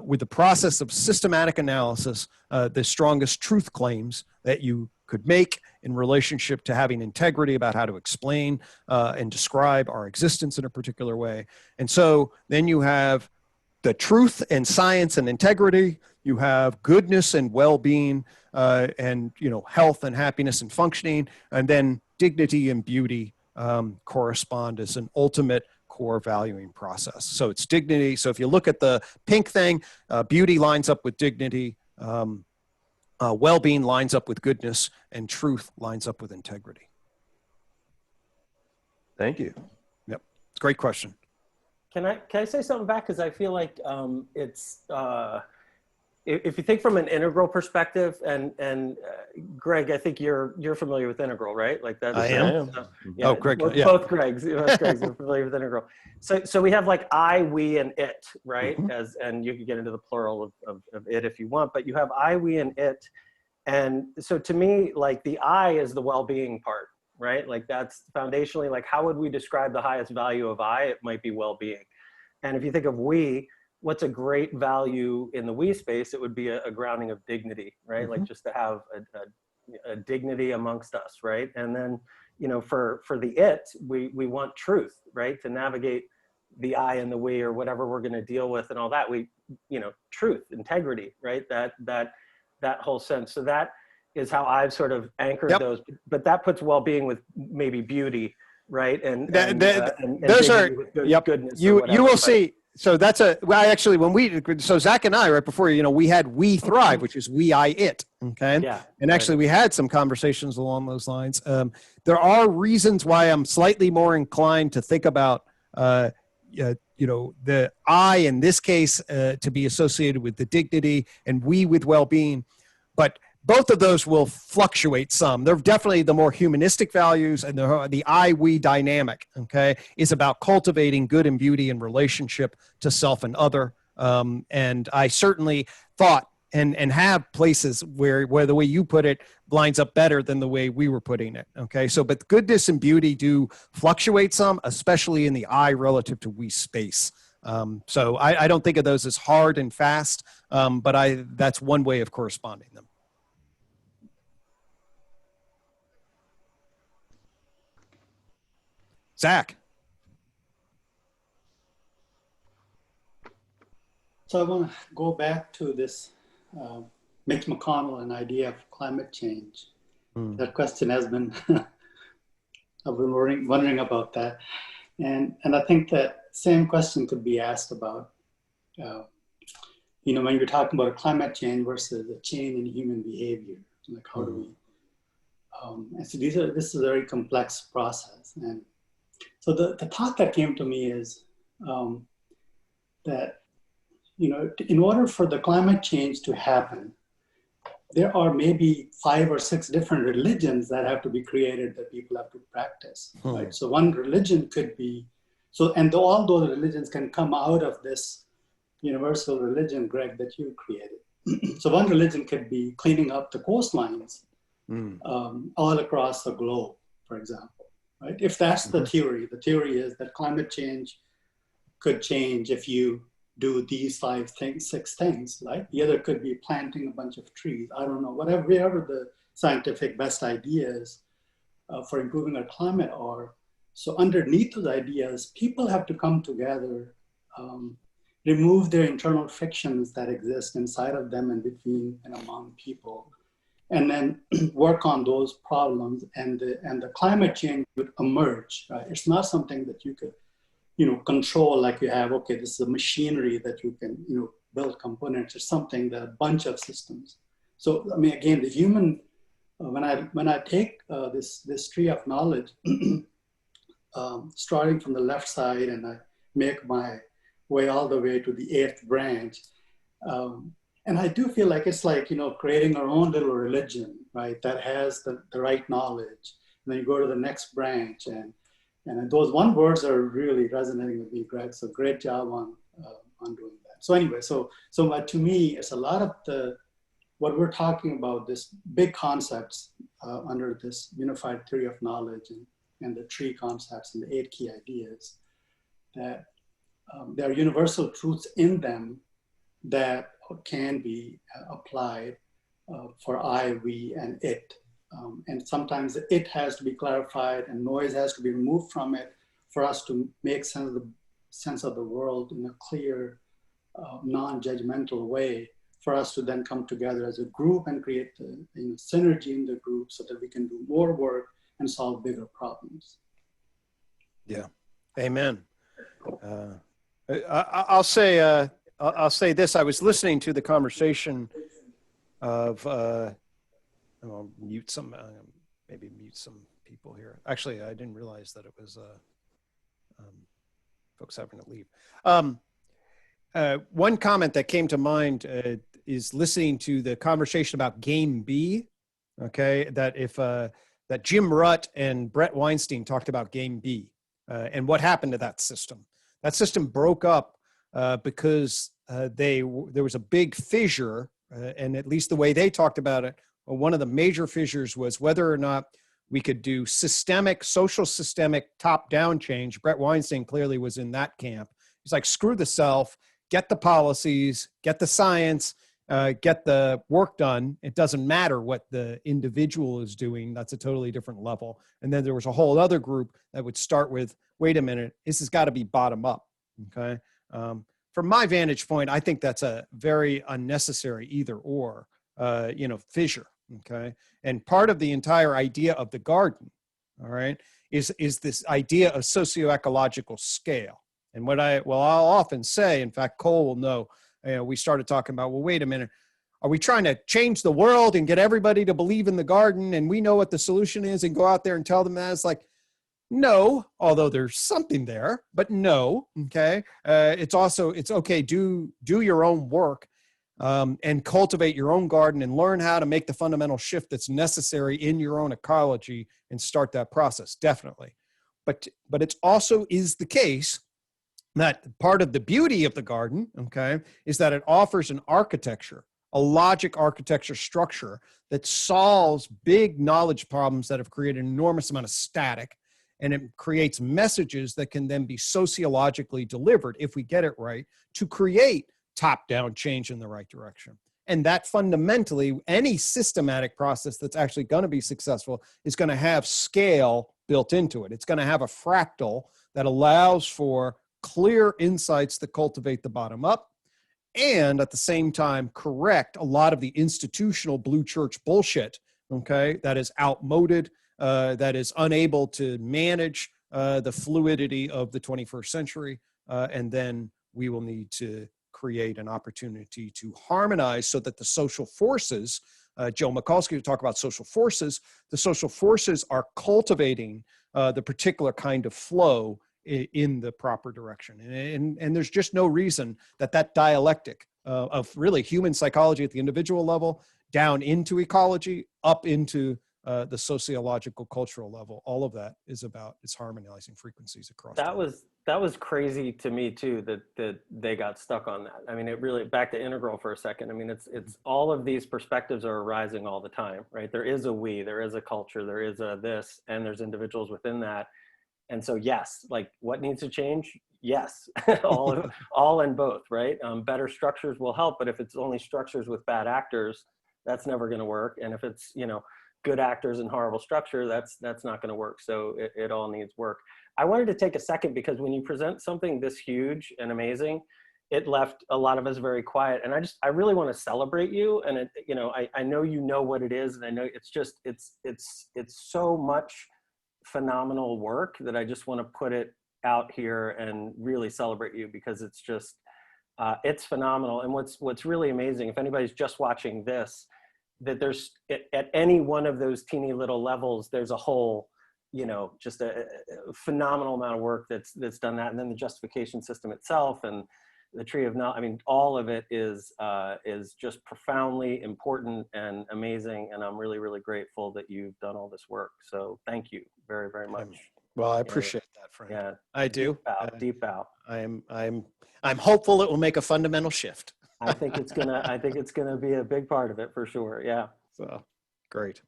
with the process of systematic analysis the strongest truth claims that you could make in relationship to having integrity about how to explain and describe our existence in a particular way. And so then you have the truth and science and integrity, you have goodness and well-being, and health and happiness and functioning, and then dignity and beauty correspond as an ultimate core valuing process. So it's dignity. So if you look at the pink thing, beauty lines up with dignity, well-being lines up with goodness, and truth lines up with integrity. Thank you. Yep, it's a great question. Can I say something back? Because I feel like if you think from an integral perspective, and Greg, I think you're familiar with integral, right? Like that. I am. Yeah, Oh, Greg, both, yeah. both Gregs are familiar with integral. So we have like I, we, and it, right? And you can get into the plural of it if you want, but you have I, we, and it. And so to me, like the I is the well-being part, right? Like that's foundationally, like how would we describe the highest value of I? It might be well-being. And if you think of we, what's a great value in the we space? It would be a grounding of dignity, right? Like just to have a dignity amongst us, right? And then, you know, for the it, we want truth, right? To navigate the I and the we or whatever we're going to deal with and all that, we, you know, truth, integrity, right? That whole sense. So that is how I've sort of anchored those, but that puts well-being with maybe beauty, right? And those are, goodness. You will see. So that's actually, so Zach and I, right before, you know, we had We Thrive, which is we, I, it. Okay. Yeah. And actually we had some conversations along those lines. There are reasons why I'm slightly more inclined to think about, you know, the I in this case to be associated with the dignity and we with well-being, but both of those will fluctuate some. They're definitely the more humanistic values, and the I-we dynamic, okay, is about cultivating good and beauty in relationship to self and other. And I certainly thought and have places where the way you put it lines up better than the way we were putting it, okay? So, but goodness and beauty do fluctuate some, especially in the I relative to we space. So I don't think of those as hard and fast, but that's one way of corresponding them. Zach. So I want to go back to this Mitch McConnell, an idea of climate change. That question has been, I've been wondering about that. And I think that same question could be asked about, you know, when you're talking about climate change versus a change in human behavior, like how do we, and so this is a very complex process. And so the thought that came to me is that, you know, in order for the climate change to happen, there are maybe 5 or 6 different religions that have to be created that people have to practice, right? So one religion could be, and all those religions can come out of this universal religion, Greg, that you created. So one religion could be cleaning up the coastlines all across the globe, for example. Right? If that's the theory is that climate change could change if you do these 5 things, 6 things, right? The other could be planting a bunch of trees. I don't know, whatever the scientific best ideas for improving our climate are. So underneath those ideas, people have to come together, remove their internal frictions that exist inside of them and between and among people, and then work on those problems, and the climate change would emerge, right? It's not something that you could, you know, control like you have, okay, this is a machinery that you can, you know, build components or something, that a bunch of systems. So, I mean, again, the human, when I take this tree of knowledge, starting from the left side, and I make my way all the way to the 8th branch, and I do feel like it's like, you know, creating our own little religion, right? That has the right knowledge. And then you go to the next branch, and those one words are really resonating with me, Greg. So great job on doing that. So anyway, so to me, it's a lot of what we're talking about, this big concepts under this unified theory of knowledge and the tree concepts and the 8 key ideas, that there are universal truths in them that can be applied for I, we, and it. And sometimes it has to be clarified and noise has to be removed from it for us to make sense of the world in a clear, non-judgmental way, for us to then come together as a group and create the synergy in the group so that we can do more work and solve bigger problems. Yeah, amen. I'll say this. I was listening to the conversation of, I'll mute some, maybe mute some people here. Actually, I didn't realize that it was folks having to leave. One comment that came to mind, is listening to the conversation about game B, okay, that Jim Rutt and Brett Weinstein talked about game B and what happened to that system. That system broke up because there was a big fissure, and at least the way they talked about it, one of the major fissures was whether or not we could do social systemic top-down change. Brett Weinstein clearly was in that camp. He's like, screw the self, get the policies, get the science, get the work done. It doesn't matter what the individual is doing. That's a totally different level. And then there was a whole other group that would start with, wait a minute, this has got to be bottom up, okay? From my vantage point, I think that's a very unnecessary either or, fissure, okay? And part of the entire idea of the garden, all right, is this idea of socio-ecological scale. And I'll often say, in fact, Cole will know, we started talking about, well, wait a minute, are we trying to change the world and get everybody to believe in the garden and we know what the solution is and go out there and tell them that? It's like, no, although there's something there, but no, okay? It's okay, do your own work and cultivate your own garden and learn how to make the fundamental shift that's necessary in your own ecology and start that process, definitely. But it also is the case that part of the beauty of the garden, okay, is that it offers an architecture, a logic architecture structure that solves big knowledge problems that have created an enormous amount of static, and it creates messages that can then be sociologically delivered, if we get it right, to create top-down change in the right direction. And that fundamentally, any systematic process that's actually going to be successful is going to have scale built into it. It's going to have a fractal that allows for clear insights that cultivate the bottom up, and at the same time correct a lot of the institutional blue church bullshit, okay, that is outmoded, that is unable to manage the fluidity of the 21st century, and then we will need to create an opportunity to harmonize so that the social forces, Joe Mikulski would talk about social forces, the social forces are cultivating the particular kind of flow in the proper direction. And there's just no reason that dialectic of really human psychology at the individual level, down into ecology, up into the sociological cultural level, all of that is harmonizing frequencies across. That was crazy to me too, that they got stuck on that. I mean, it really, back to integral for a second. I mean, it's all of these perspectives are arising all the time, right? There is a we, there is a culture, there is a this, and there's individuals within that. And so, yes, like what needs to change? Yes, all in both, right? Better structures will help, but if it's only structures with bad actors, that's never going to work. And if it's, good actors and horrible structure, that's not going to work. So it all needs work. I wanted to take a second because when you present something this huge and amazing, it left a lot of us very quiet. And I really want to celebrate you. And I know you know what it is, and I know it's so much phenomenal work that I just want to put it out here and really celebrate you, because it's just it's phenomenal. And what's really amazing, if anybody's just watching this, that there's at any one of those teeny little levels, there's a whole just a phenomenal amount of work that's done that. And then the justification system itself and the tree of knowledge, I mean, all of it is just profoundly important and amazing. And I'm really, really grateful that you've done all this work. So thank you very, very much. Well, I appreciate that, Frank. Yeah, I do. Deep bow. I'm hopeful it will make a fundamental shift. I think it's gonna be a big part of it for sure. Yeah. So great.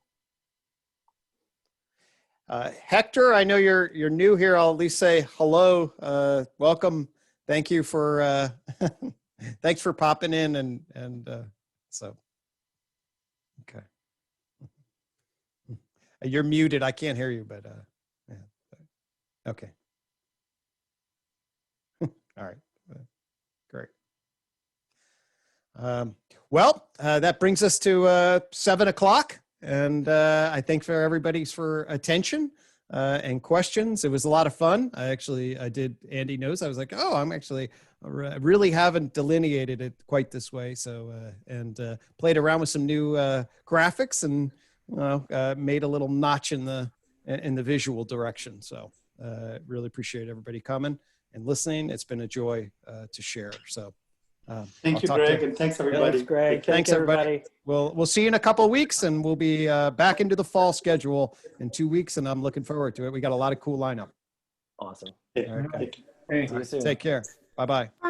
Hector, I know you're new here. I'll at least say hello. Welcome. Thank you for thanks for popping in and so okay. You're muted. I can't hear you, but yeah. Okay. All right. Great. Well, that brings us to 7 o'clock, and I thank for everybody's attention and questions. It was a lot of fun. I did. Andy knows. I was like, oh, I really haven't delineated it quite this way. So and played around with some new graphics and made a little notch in the visual direction. So really appreciate everybody coming and listening. It's been a joy to share. So Thank I'll you, talk to Greg, and thanks everybody. Thanks, Greg. Thanks, everybody. We'll see you in a couple of weeks, and we'll be back into the fall schedule in 2 weeks, and I'm looking forward to it. We got a lot of cool lineup. Awesome. Okay. All right, Thank you. Hey. See you soon. Take care. Bye-bye. Bye.